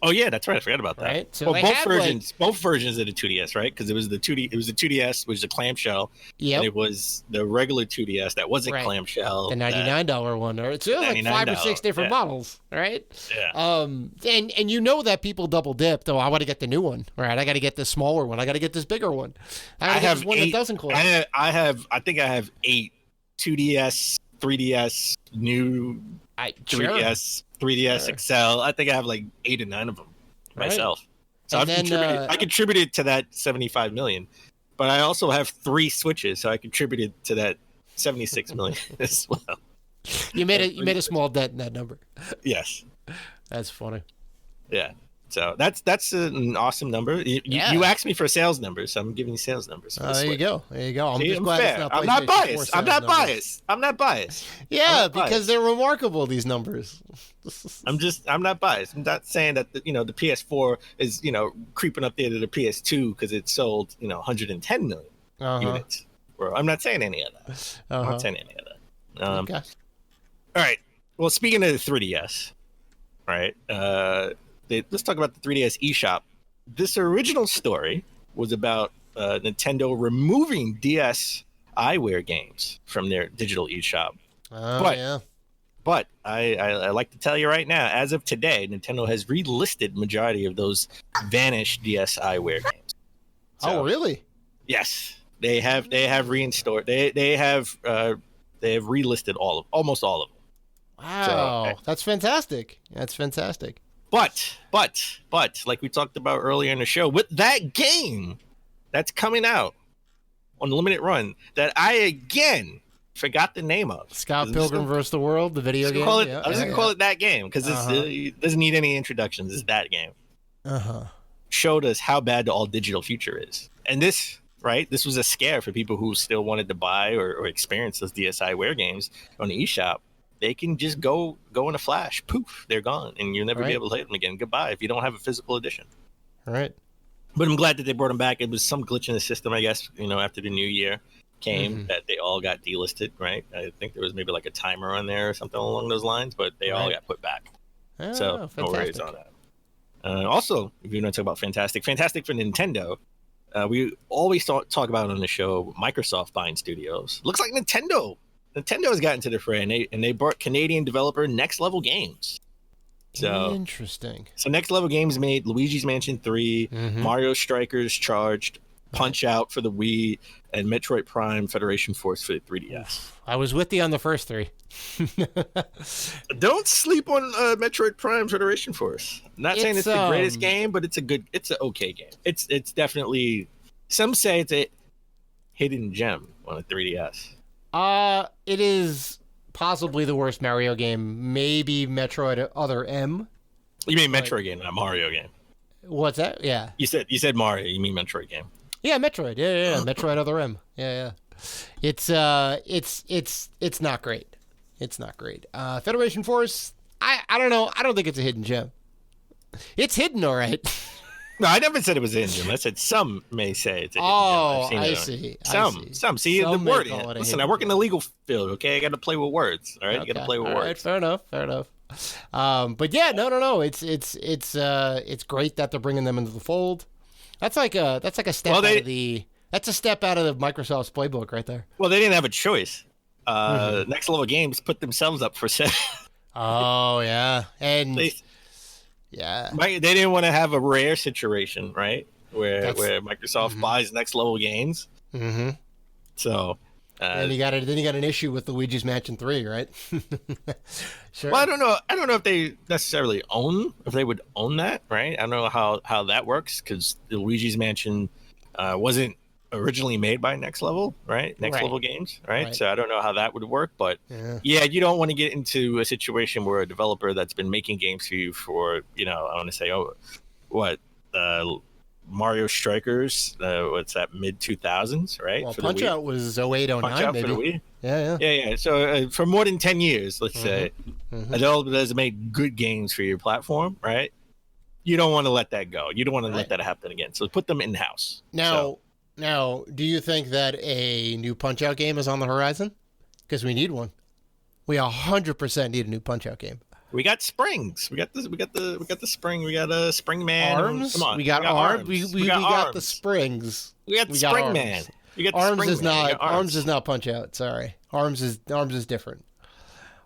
Oh yeah, that's right. I forgot about that. Right. So both versions of the 2DS, right? Because it was the 2DS, which was a clamshell. Yep. And it was the regular 2DS that wasn't clamshell. The $99 one, or it's like 5 or 6 different models, right? Yeah. And that people double dip. Oh, I want to get the new one, right? I got to get this smaller one. I got to get this bigger one. I have one that doesn't close. I think I have 8 2DS, 3DS, new 3DS. 3DS XL. I think I have like 8 or 9 of them myself. So I contributed to that 75 million, but I also have 3 Switches, so I contributed to that 76 million as well. You made a small dent in that number. Yes, that's funny. Yeah. So that's an awesome number. You asked me for sales numbers, so I'm giving you sales numbers. There you go. I'm just glad it's not biased. I'm not biased. Yeah, because they're remarkable, these numbers. I'm not biased. I'm not saying that the PS4 is creeping up there to the PS2 because it sold 110 million units. Bro, I'm not saying any of that. I'm not saying any of that. Okay. All right. Well, speaking of the 3DS, right? Let's talk about the 3DS eShop. This original story was about Nintendo removing DS iWare games from their digital eShop. But I like to tell you right now, as of today, Nintendo has relisted majority of those vanished DS iWare games. So, oh, really? Yes, they have reinstored. They have relisted almost all of them. Wow, that's fantastic. That's fantastic. But, like we talked about earlier in the show, with that game that's coming out on the limited run that I, again, forgot the name of. Scott Pilgrim vs. the World, the video game? I was going to call it that game because it doesn't need any introductions. It's that game. Showed us how bad the all-digital future is. And this was a scare for people who still wanted to buy or experience those DSiWare games on the eShop. They can just go in a flash. Poof, they're gone. And you'll never be able to play them again. Goodbye if you don't have a physical edition. All right. But I'm glad that they brought them back. It was some glitch in the system, I guess, after the new year came that they all got delisted, right? I think there was maybe like a timer on there or something along those lines, but they all got put back. So no worries on that. Also, if you want to talk about fantastic for Nintendo, we always talk about on the show Microsoft buying studios. Looks like Nintendo has gotten to the fray, and they bought Canadian developer Next Level Games. So interesting. So Next Level Games made Luigi's Mansion 3, Mario Strikers Charged, Punch Out for the Wii, and Metroid Prime Federation Force for the 3DS. I was with you on the first three. Don't sleep on Metroid Prime Federation Force. Not saying it's the greatest game, but it's an okay game. It's definitely, some say it's a hidden gem on a 3DS. It is possibly the worst Mario game. Maybe Metroid Other M. You mean Metroid game, not Mario game. What's that? Yeah. You said Mario. You mean Metroid game? Yeah, Metroid. Yeah. Metroid Other M. Yeah. It's not great. It's not great. Federation Force. I don't know. I don't think it's a hidden gem. It's hidden, all right. No, I never said it was a hidden gem. I said some may say it's a hidden gem. I see. Some. See some the word. Listen, I work in the legal field. Okay, I got to play with words. All right, okay. You got to play with words. Right, fair enough. But yeah, no. It's great that they're bringing them into the fold. That's like a step out of the. That's a step out of Microsoft's playbook right there. Well, they didn't have a choice. Next Level Games put themselves up for sale. Oh yeah, and they didn't want to have a rare situation, right? Where Microsoft buys Next Level Games. Mm-hmm. So. And you got an issue with Luigi's Mansion 3, right? Sure. Well, I don't know if they necessarily would own that, right? I don't know how that works, because the Luigi's Mansion wasn't originally made by Next Level, right? Next Level Games, right? So I don't know how that would work, but yeah, you don't want to get into a situation where a developer that's been making games for you for, I want to say, Mario Strikers, what's that, mid-2000s, right? Well, Punch-Out was 08, 09, Punch-Out maybe. For the Wii? Yeah. So for more than 10 years, let's say, a developer that has made good games for your platform, right? You don't want to let that go. You don't want to let that happen again. So put them in-house. Now, do you think that a new Punch-Out game is on the horizon? Because we need one. We 100% need a new Punch-Out game. We got springs. We got the spring. We got a spring man. Arms. Come on. We got arms. We got the springs. We got the spring man. We got the arms spring is man. not arms is not Punch Out. Sorry, arms is different.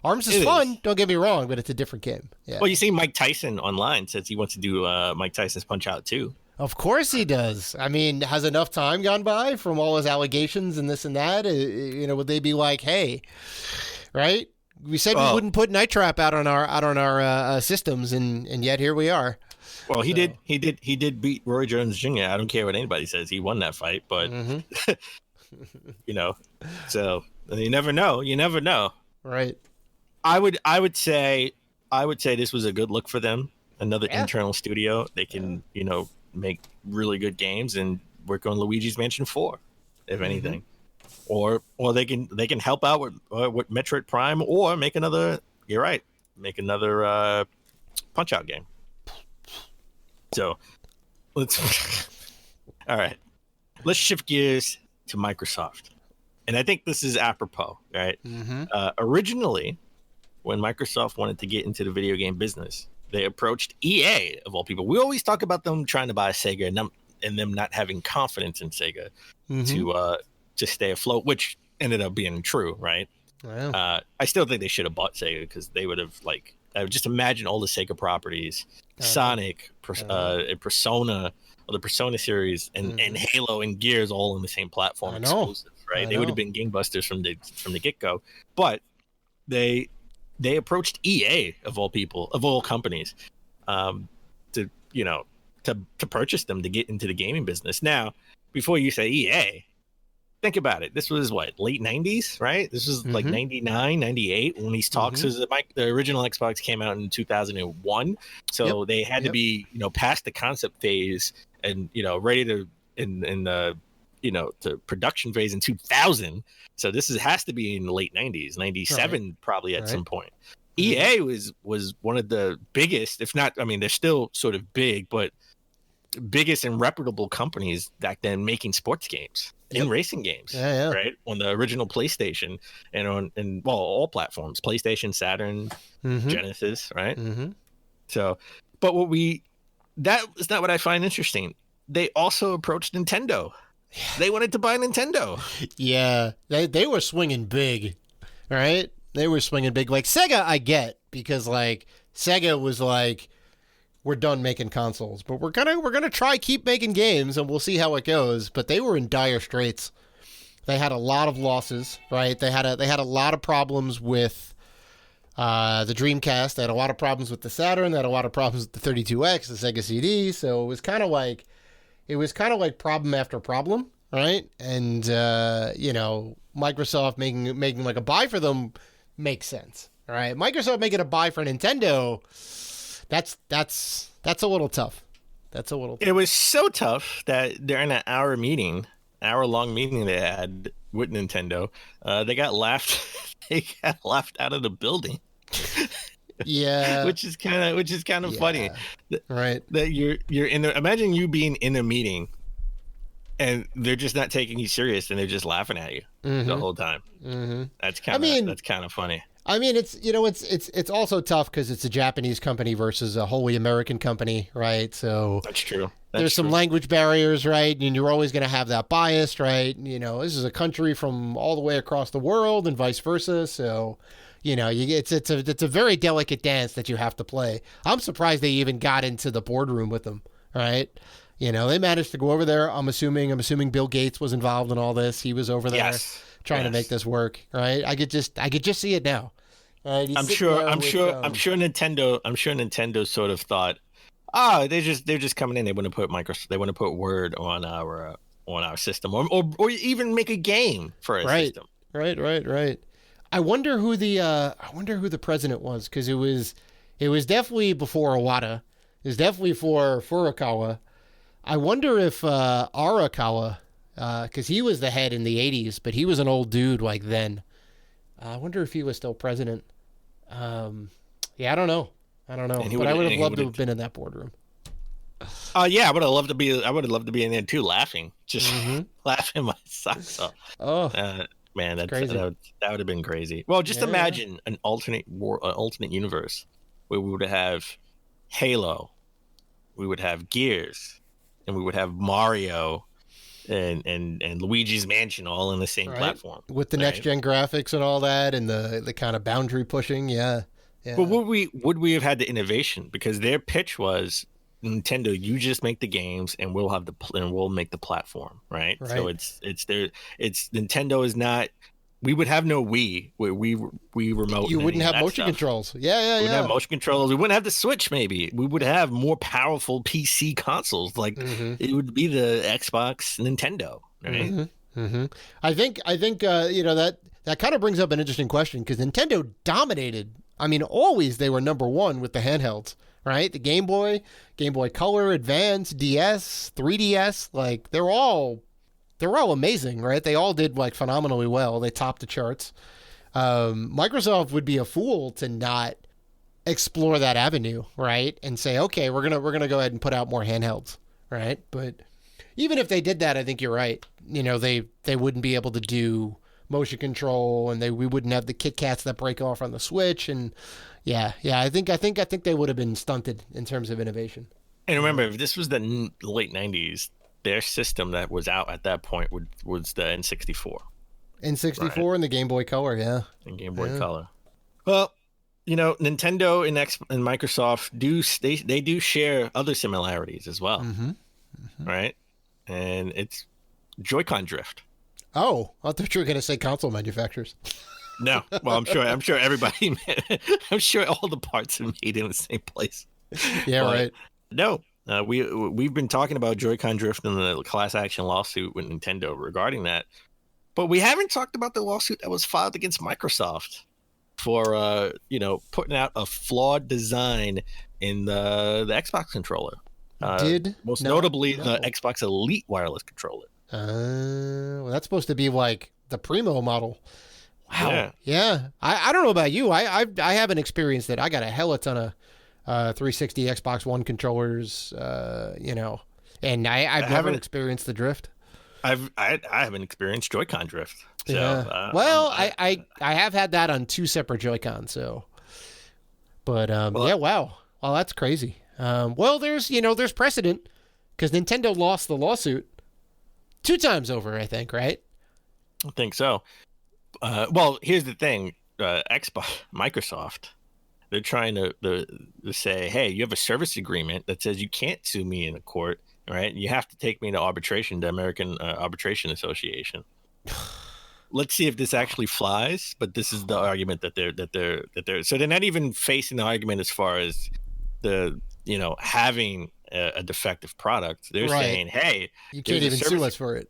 Arms is fun. Don't get me wrong, but it's a different game. Yeah. Well, you see, Mike Tyson online says he wants to do Mike Tyson's Punch Out too. Of course he does. I mean, has enough time gone by from all his allegations and this and that? Would they be like, hey, right? We said we wouldn't put Night Trap out on our systems, and yet here we are. Well, he did beat Roy Jones Jr. I don't care what anybody says. He won that fight, but so you never know. You never know. Right. I would say this was a good look for them. Another internal studio. They can make really good games and work on Luigi's Mansion 4, if anything. Or they can help out with Metroid Prime, or make another. You're right. Make another Punch Out game. So let's. All right. Let's shift gears to Microsoft, and I think this is apropos, right? Originally, when Microsoft wanted to get into the video game business, they approached EA of all people. We always talk about them trying to buy Sega and them not having confidence in Sega to stay afloat, which ended up being true, right? Wow. I still think they should have bought Sega, because they would have, I would just imagine all the Sega properties, Sonic, Persona, or the Persona series, and Halo and Gears all on the same platform exclusive, right? They would have been gangbusters from the get-go, but they approached EA of all people, of all companies, to purchase them to get into the gaming business. Now, before you say EA, think about it. This was late 90s, right? This was like 99, 98 when these talks, the original Xbox came out in 2001. So they had to be, past the concept phase and, ready to, to production phase in 2000. So this has to be in the late 90s, 97 probably at some point. EA was one of the biggest, if not, they're still sort of big, but biggest and reputable companies back then making sports games and racing games, right? On the original PlayStation and on all platforms, PlayStation, Saturn, Genesis, right? So, but that is not what I find interesting. They also approached Nintendo. They wanted to buy Nintendo. Yeah, they were swinging big, right? They were swinging big. Like Sega, I get, because Sega was we're done making consoles, but we're gonna try keep making games, and we'll see how it goes. But they were in dire straits. They had a lot of losses, right? They had a lot of problems with the Dreamcast. They had a lot of problems with the Saturn. They had a lot of problems with the 32X, the Sega CD. So it was kind of like problem after problem, right? And Microsoft making like a buy for them makes sense, right? Microsoft making a buy for Nintendo, that's a little tough. That's a little tough. It was so tough that during an hour-long meeting they had with Nintendo, they got laughed out of the building. Yeah, which is kind of funny, right? That you're in there. Imagine you being in a meeting, and they're just not taking you serious, and they're just laughing at you the whole time. Mm-hmm. That's kind of funny. I mean, it's also tough because it's a Japanese company versus a wholly American company, right? So that's true. There's some language barriers, right? And you're always going to have that bias, right? This is a country from all the way across the world, and vice versa. So, it's a very delicate dance that you have to play. I'm surprised they even got into the boardroom with them, right? They managed to go over there. I'm assuming Bill Gates was involved in all this. He was over there trying to make this work, right? I could just see it now. I'm sure Nintendo sort of thought, they're just coming in. They want to put Word on our system, or even make a game for a system. Right. I wonder who the president was, because it was definitely before Iwata. It was definitely for Furukawa. I wonder if Arakawa, because he was the head in the 80s, but he was an old dude like then. I wonder if he was still president. I don't know. But I would have loved to have been in that boardroom. Yeah, I would have loved to be. I would have loved to be in there too, laughing, just laughing my socks off. Oh, man, that would have been crazy. Well, just imagine an alternate universe where we would have Halo, we would have Gears, and we would have Mario and Luigi's Mansion all in the same platform with the next gen graphics and all that, and the kind of boundary pushing. Yeah. But would we have had the innovation? Because their pitch was, Nintendo, you just make the games, and we'll make the platform, right? So it's Nintendo is not. We would have no Wii. We remote. You wouldn't have motion controls. Yeah. We wouldn't have motion controls. We wouldn't have the Switch. Maybe we would have more powerful PC consoles. Like it would be the Xbox Nintendo, right? I think that kind of brings up an interesting question, because Nintendo dominated. I mean, always they were number one with the handhelds, right? The Game Boy Color, Advance, DS, 3DS, like they're all amazing, right? They all did like phenomenally well. They topped the charts. Microsoft would be a fool to not explore that avenue, right? And say, okay, we're gonna go ahead and put out more handhelds, right? But even if they did that, I think you're right. They wouldn't be able to do motion control, and we wouldn't have the Kit Kats that break off on the Switch, and I think they would have been stunted in terms of innovation. And remember, if this was the late 90s, their system that was out at that point was the N64. N64 right? And the Game Boy Color, yeah. And Game Boy Color. Well, Nintendo and Microsoft do share other similarities as well, right? And it's Joy-Con drift. Oh, I thought you were going to say console manufacturers. No, well, I'm sure everybody. I'm sure all the parts are made in the same place. Yeah, right. No, we've been talking about Joy-Con drift in the class action lawsuit with Nintendo regarding that, but we haven't talked about the lawsuit that was filed against Microsoft for putting out a flawed design in the Xbox controller. Most notably the Xbox Elite wireless controller. Well, that's supposed to be like the Primo model. Wow. Yeah. I don't know about you. I haven't experienced it. I got a hell of a ton of 360 Xbox One controllers, and I've never experienced the drift. I haven't experienced Joy-Con drift. So, yeah. I have had that on two separate Joy-Cons. So, but yeah, wow. Well, that's crazy. Well, there's precedent, because Nintendo lost the lawsuit 2 times over, I think, right? I think so. Well, here's the thing. Microsoft, they're trying to say, hey, you have a service agreement that says you can't sue me in a court, right? You have to take me to arbitration, the American Arbitration Association. let's see if this actually flies. But this is the argument that they're so they're not even facing the argument as far as the having a defective product. They're saying, hey, you can't even sue us for it.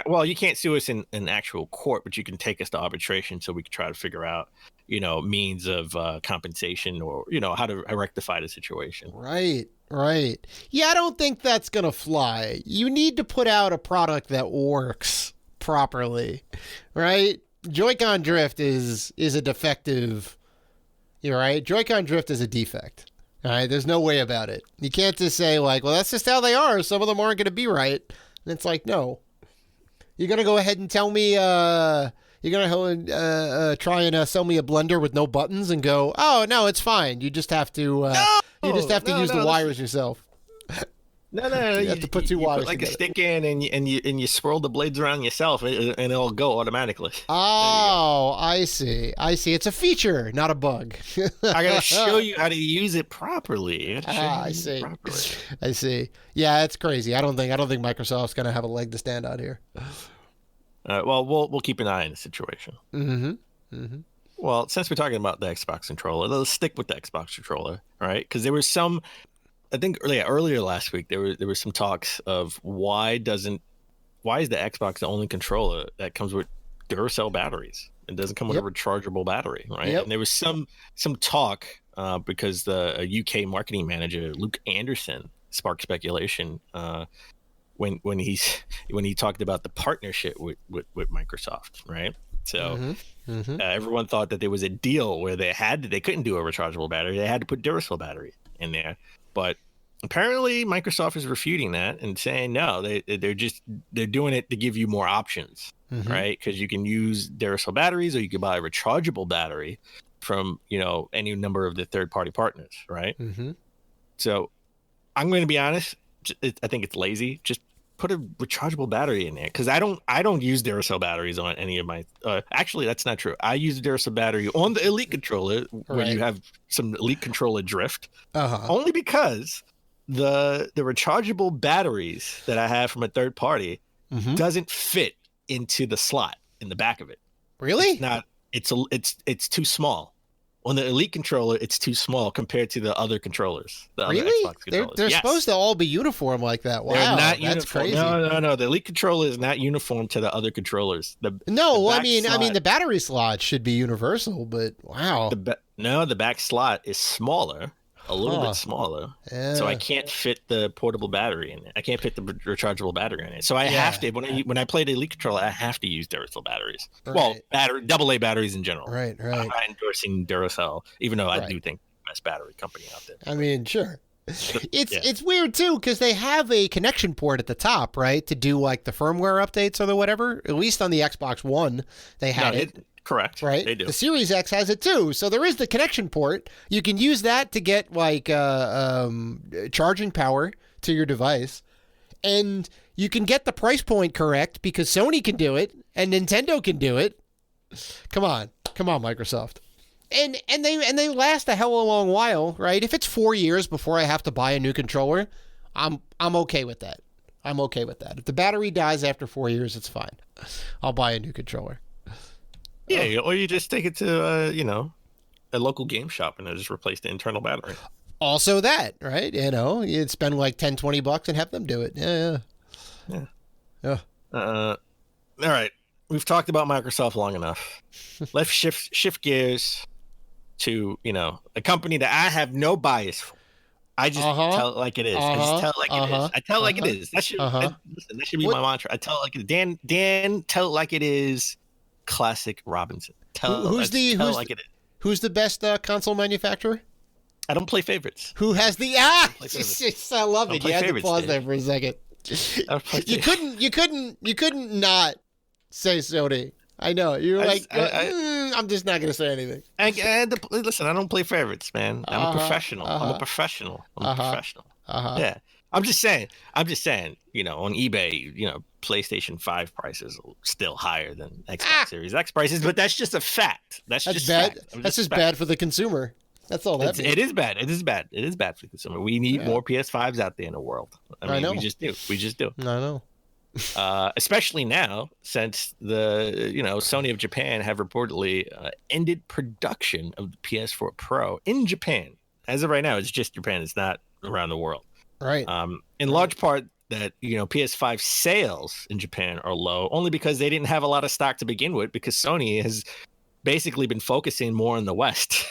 Well, you can't sue us in actual court, but you can take us to arbitration so we can try to figure out means of compensation or how to rectify the situation. Right. Yeah, I don't think that's gonna fly. You need to put out a product that works properly, right? Joy-Con drift is a defective. You're right. Joy-Con drift is a defect. All right, there's no way about it. You can't just say like, well, that's just how they are. Some of them aren't going to be right. And it's like, no. You're going to go ahead and tell me, you're going to try and sell me a blender with no buttons and go, oh, no, it's fine. You just have to, use the wires yourself. No. You have to put two wires like together. a stick in and you swirl the blades around yourself and it'll go automatically. Oh, I see. It's a feature, not a bug. I gotta show you how to use it properly. I see. Yeah, it's crazy. I don't think Microsoft's gonna have a leg to stand on here. Well, we'll keep an eye on the situation. Mm-hmm. Well, since we're talking about the Xbox controller, let's stick with the Xbox controller, right? Because there was some. I think earlier last week there was some talks of why is the Xbox the only controller that comes with Duracell batteries? It doesn't come with a rechargeable battery, right? Yep. And there was some talk because the UK marketing manager Luke Anderson sparked speculation when he talked about the partnership with Microsoft, right? So everyone thought that there was a deal where they couldn't do a rechargeable battery; they had to put Duracell battery in there. But apparently Microsoft is refuting that and saying no, they're doing it to give you more options, right? Because you can use Duracell batteries or you can buy a rechargeable battery from any number of the third-party partners, right? So I'm going to be honest, I think it's lazy. Just put a rechargeable battery in there because I don't use Duracell batteries on any of my. Actually, that's not true. I use a Duracell battery on the Elite controller where you have some Elite controller drift. Only because the rechargeable batteries that I have from a third party doesn't fit into the slot in the back of it. Really? It's too small. On the Elite controller, it's too small compared to the other controllers. The other Xbox controllers. They're supposed to all be uniform like that. Wow, they're not that's crazy. No. The Elite controller is not uniform to the other controllers. I mean, the battery slot should be universal, but wow. The back slot is smaller, a little bit smaller. Yeah. So I can't fit the portable battery in it. I can't fit the rechargeable battery in it. So I have to when I play the Elite controller, I have to use Duracell batteries. Right. Well, AA batteries in general. Right. I'm not endorsing Duracell, even though I do think the best battery company out there. I mean, sure. It's weird too because they have a connection port at the top, right, to do like the firmware updates or the whatever. At least on the Xbox One, they had it. Correct. Right. They do. The Series X has it too, so there is the connection port. You can use that to get like charging power to your device, and you can get the price point correct because Sony can do it and Nintendo can do it. Come on, Microsoft. And they last a hell of a long while, right? If it's 4 years before I have to buy a new controller, I'm okay with that. If the battery dies after 4 years, it's fine. I'll buy a new controller. Yeah, or you just take it to a local game shop and just replace the internal battery. Also that, right? You'd spend like $10-$20 and have them do it. Yeah. All right. We've talked about Microsoft long enough. Let's shift gears to, a company that I have no bias for. I just tell it like it is. I just tell it like it is. I tell it like it is. That should be my mantra. I tell it like it is. Dan, tell it like it is. Classic Robinson. Who's the best console manufacturer? I don't play favorites. Who has the I love it. You had to pause there for a second. You couldn't not say Sony. I know you were I'm just not gonna say anything. Listen, I don't play favorites, man. I'm a professional. I'm a professional. Yeah. I'm just saying, on eBay, PlayStation 5 prices are still higher than Xbox Series X prices, but that's just a fact. That's just bad. That's just bad for the consumer. That's all that means. It is bad. It is bad for the consumer. We need more PS5s out there in the world. I mean, we just do. I know. especially now since Sony of Japan have reportedly ended production of the PS4 Pro in Japan. As of right now, it's just Japan. It's not around the world. Right. In large part that, PS5 sales in Japan are low only because they didn't have a lot of stock to begin with, because Sony has basically been focusing more on the West.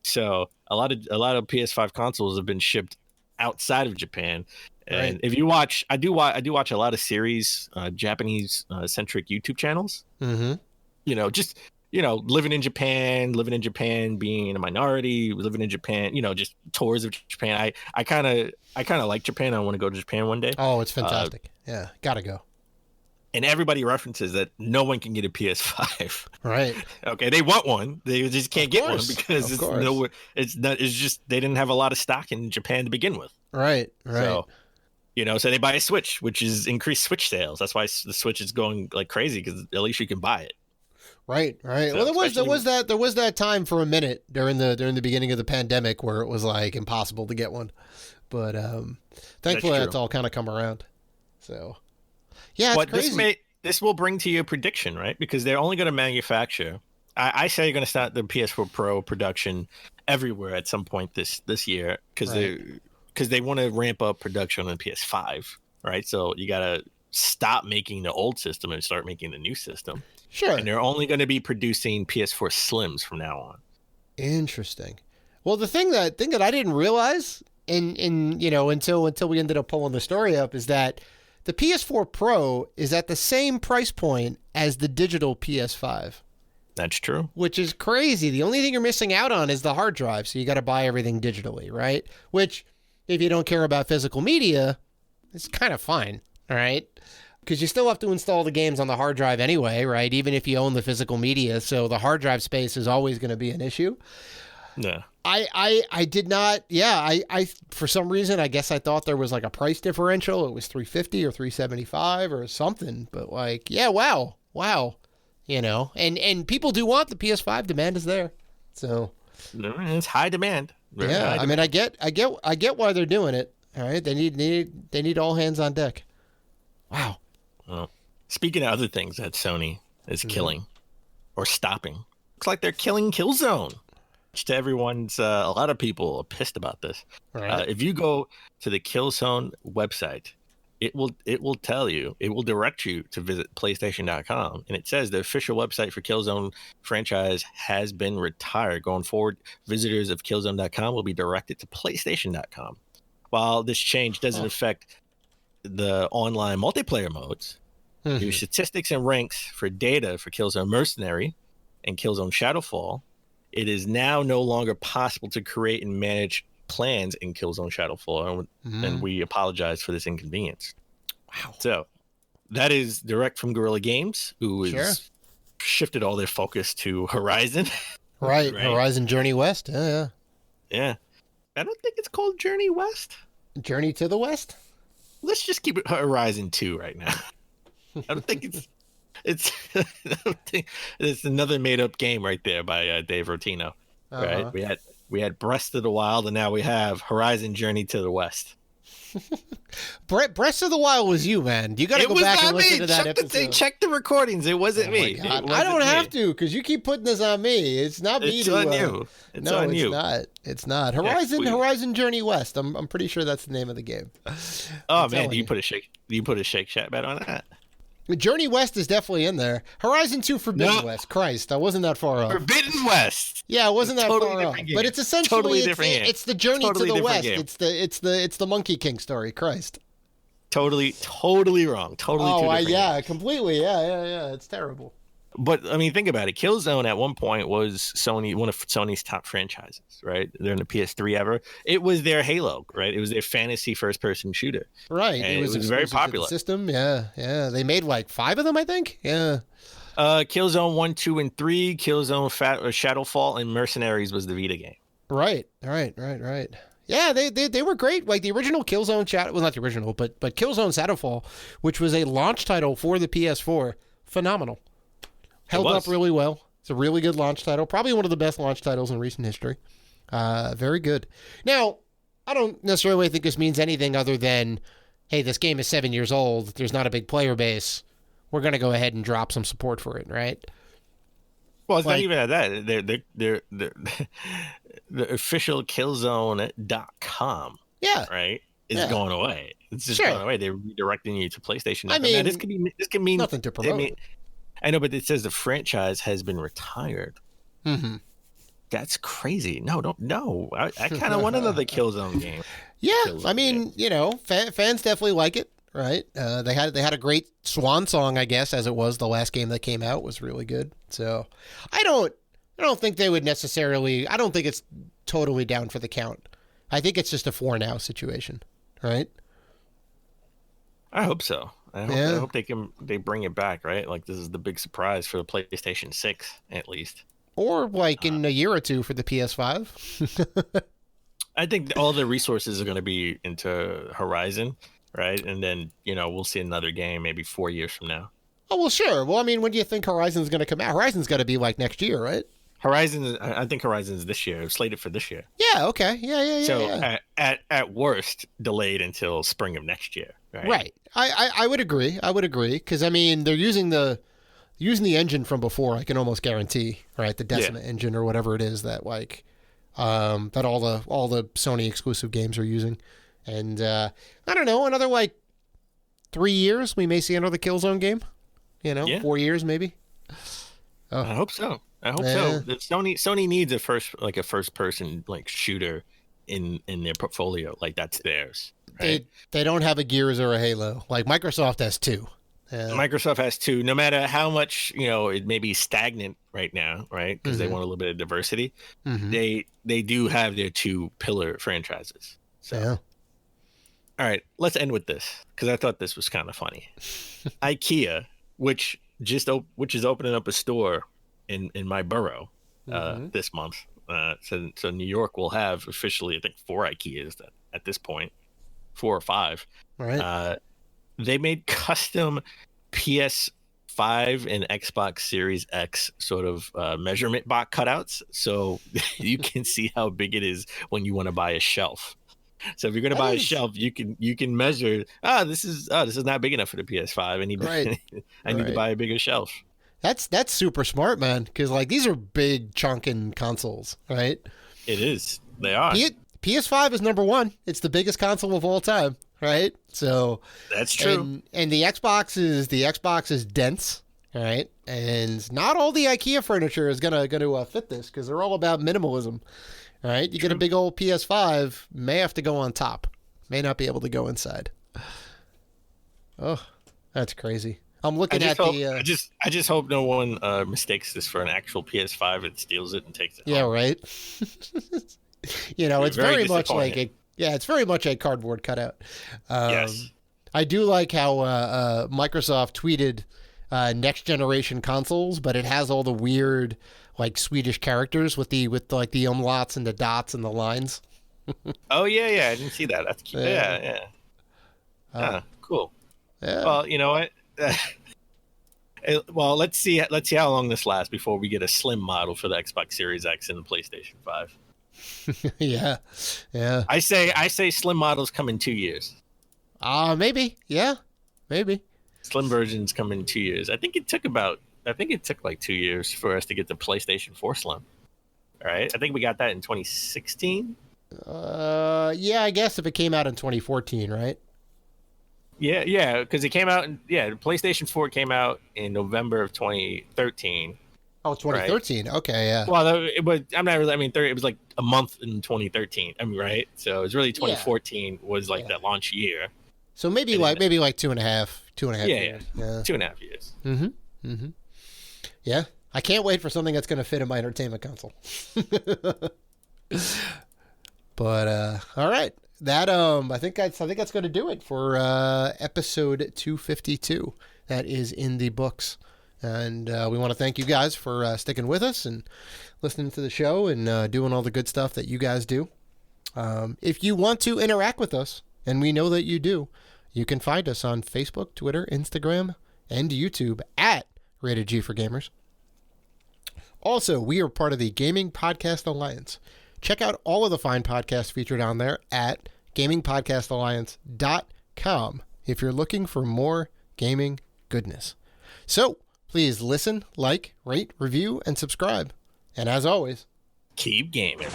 So a lot of PS5 consoles have been shipped outside of Japan. And if you watch, I do watch a lot of series, Japanese centric YouTube channels. Mm-hmm. Living in Japan, being a minority, living in Japan, just tours of Japan. I kind of like Japan. I want to go to Japan one day. Oh, it's fantastic. Yeah, gotta go. And everybody references that no one can get a PS5. Right. Okay, they want one. They just can't get one because it's just they didn't have a lot of stock in Japan to begin with. Right. So, so they buy a Switch, which is increased Switch sales. That's why the Switch is going like crazy, because at least you can buy it. Right. So well, there was that time for a minute during the beginning of the pandemic where it was like impossible to get one, but thankfully that's all kind of come around. So yeah, it's crazy. This will bring to you a prediction, right? Because they're only going to manufacture. I say they're going to start the PS4 Pro production everywhere at some point this year, because they want to ramp up production on the PS5, right? So you got to stop making the old system and start making the new system. Sure. And they're only going to be producing PS4 Slims from now on. Interesting. Well, the thing that I didn't realize until we ended up pulling the story up is that the PS4 Pro is at the same price point as the digital PS5. That's true. Which is crazy. The only thing you're missing out on is the hard drive, so you got to buy everything digitally, right? Which, if you don't care about physical media, it's kind of fine, all right? Because you still have to install the games on the hard drive anyway, right? Even if you own the physical media, so the hard drive space is always going to be an issue. Yeah. I did not. Yeah, I for some reason I guess I thought there was like a price differential. It was $350 or $375 or something. But like, yeah, wow, and people do want the PS5. Demand is there, so it's high demand. Very high demand. I mean, I get why they're doing it. All right, they need all hands on deck. Wow. Well, speaking of other things that Sony is killing or stopping, looks like they're killing Killzone. To everyone's, a lot of people are pissed about this. Right. If you go to the Killzone website, it will tell you, it will direct you to visit PlayStation.com, and it says the official website for Killzone franchise has been retired. Going forward, visitors of Killzone.com will be directed to PlayStation.com. While this change doesn't affect the online multiplayer modes, your statistics and ranks for data for Killzone Mercenary and Killzone Shadowfall, it is now no longer possible to create and manage plans in Killzone Shadowfall, and we apologize for this inconvenience. Wow. So that is direct from Guerrilla Games, who has shifted all their focus to Horizon. Right. Horizon Journey West. Yeah. I don't think it's called Journey West. Journey to the West? Let's just keep it Horizon 2 right now. I don't think it's another made up game right there by Dave Rotino. Right? We had Breath of the Wild, and now we have Horizon Journey to the West. Breath of the Wild was you, man. You got to go back and listen to that episode. Check the recordings. It wasn't me. I don't have to, because you keep putting this on me. It's not me. It's on you. It's on you. It's not. Horizon Journey West. I'm pretty sure that's the name of the game. Oh man, do you put a Shake Shack bet on that? Journey West is definitely in there. Horizon 2 Forbidden West. Christ, I wasn't that far off. Forbidden West. Yeah, I wasn't that far off. Game. But it's essentially it's the journey to the West. Game. It's the Monkey King story. Christ. Totally wrong. Yeah, completely. Yeah. It's terrible. But I mean, think about it. Killzone at one point was one of Sony's top franchises, right? They're in the PS3 ever. It was their Halo, right? It was their fantasy first-person shooter, right? And it was very popular. System, yeah. They made like 5 of them, I think. Yeah. Killzone 1, 2, and 3. Killzone Shadowfall and Mercenaries was the Vita game. Right. Yeah, they were great. Like the original Killzone not the original, but Killzone Shadowfall, which was a launch title for the PS4, phenomenal. Held up really well. It's a really good launch title. Probably one of the best launch titles in recent history. Very good. Now, I don't necessarily think this means anything other than hey, this game is 7 years old. There's not a big player base. We're going to go ahead and drop some support for it, right? Well, it's not even at that. They're the official Killzone.com. Yeah. Right? Is going away. It's just going away. They're redirecting you to PlayStation. I mean, this can mean nothing to promote. I know, but it says the franchise has been retired. Mm-hmm. That's crazy. No. I kind of want another Killzone game. Yeah, I mean, fans definitely like it, right? They had a great swan song, I guess, as it was. The last game that came out was really good. So I don't think they would necessarily. I don't think it's totally down for the count. I think it's just a for now situation, right? I hope so. I hope they bring it back, right? Like this is the big surprise for the PlayStation 6, at least. Or like in a year or two for the PS5. I think all the resources are going to be into Horizon, right? And then, we'll see another game maybe 4 years from now. Oh, well, sure. Well, I mean, when do you think Horizon's going to come out? Horizon's got to be like next year, right? I think Horizon's this year. It's slated for this year. Yeah, okay. Yeah. So at worst, delayed until spring of next year, right? Right. I would agree. Because, I mean, they're using the engine from before, I can almost guarantee, right? The Decima engine or whatever it is that that all the Sony exclusive games are using. And I don't know, another 3 years we may see another Killzone game. 4 years maybe. Oh. I hope so. So. Sony needs a first person shooter in their portfolio. That's theirs. Right? They don't have a Gears or a Halo. Microsoft has two. Microsoft has two. No matter how much it may be stagnant right now, right? Because they want a little bit of diversity. Mm-hmm. They do have their two pillar franchises. So, all right, let's end with this because I thought this was kind of funny. IKEA, which is opening up a store in my borough this month. So New York will have officially, I think, 4 IKEAs at this point, 4 or 5. All right. They made custom PS5 and Xbox Series X sort of measurement box cutouts, so you can see how big it is when you want to buy a shelf. So if you're going to buy a shelf, you can measure. This is not big enough for the PS5. I need to buy a bigger shelf. That's super smart, man. Because these are big chunking consoles, right? It is. They are. PS5 is number 1. It's the biggest console of all time, right? So that's true. And the Xbox is dense, right? And not all the IKEA furniture is gonna fit this because they're all about minimalism, right? You get a big old PS5, may have to go on top, may not be able to go inside. Oh, that's crazy. I'm looking at I just hope no one mistakes this for an actual PS5 and steals it and takes it home. Right. It's very much it's very much a cardboard cutout. Yes. I do like how Microsoft tweeted next generation consoles, but it has all the weird Swedish characters with the umlauts and the dots and the lines. Oh yeah, I didn't see that. That's cute. Yeah. Cool. Yeah. Well, you know what? Well, let's see how long this lasts before we get a slim model for the Xbox Series X and the PlayStation 5. Yeah. I say slim models come in 2 years. Maybe. Yeah. Maybe. Slim versions come in 2 years. I think it took 2 years for us to get the PlayStation 4 Slim. All right. I think we got that in 2016. Yeah, I guess if it came out in 2014, right? Yeah, because it came out the PlayStation 4 came out in November of 2013. Oh, 2013. Right? Okay, yeah. Well, I'm not really. I mean, it was like a month in 2013. I mean, right? So it was really 2014 was that launch year. So maybe 2.5 years. Yeah, 2.5 years. Mm-hmm. Yeah, I can't wait for something that's going to fit in my entertainment console. But all right, that I think that's going to do it for episode 252. That is in the books. And we want to thank you guys for sticking with us and listening to the show and doing all the good stuff that you guys do. If you want to interact with us, and we know that you do, you can find us on Facebook, Twitter, Instagram, and YouTube at Rated G for Gamers. Also, we are part of the Gaming Podcast Alliance. Check out all of the fine podcasts featured on there at gamingpodcastalliance.com. rateG.com if you're looking for more gaming goodness. So please listen, like, rate, review, and subscribe. And as always, keep gaming.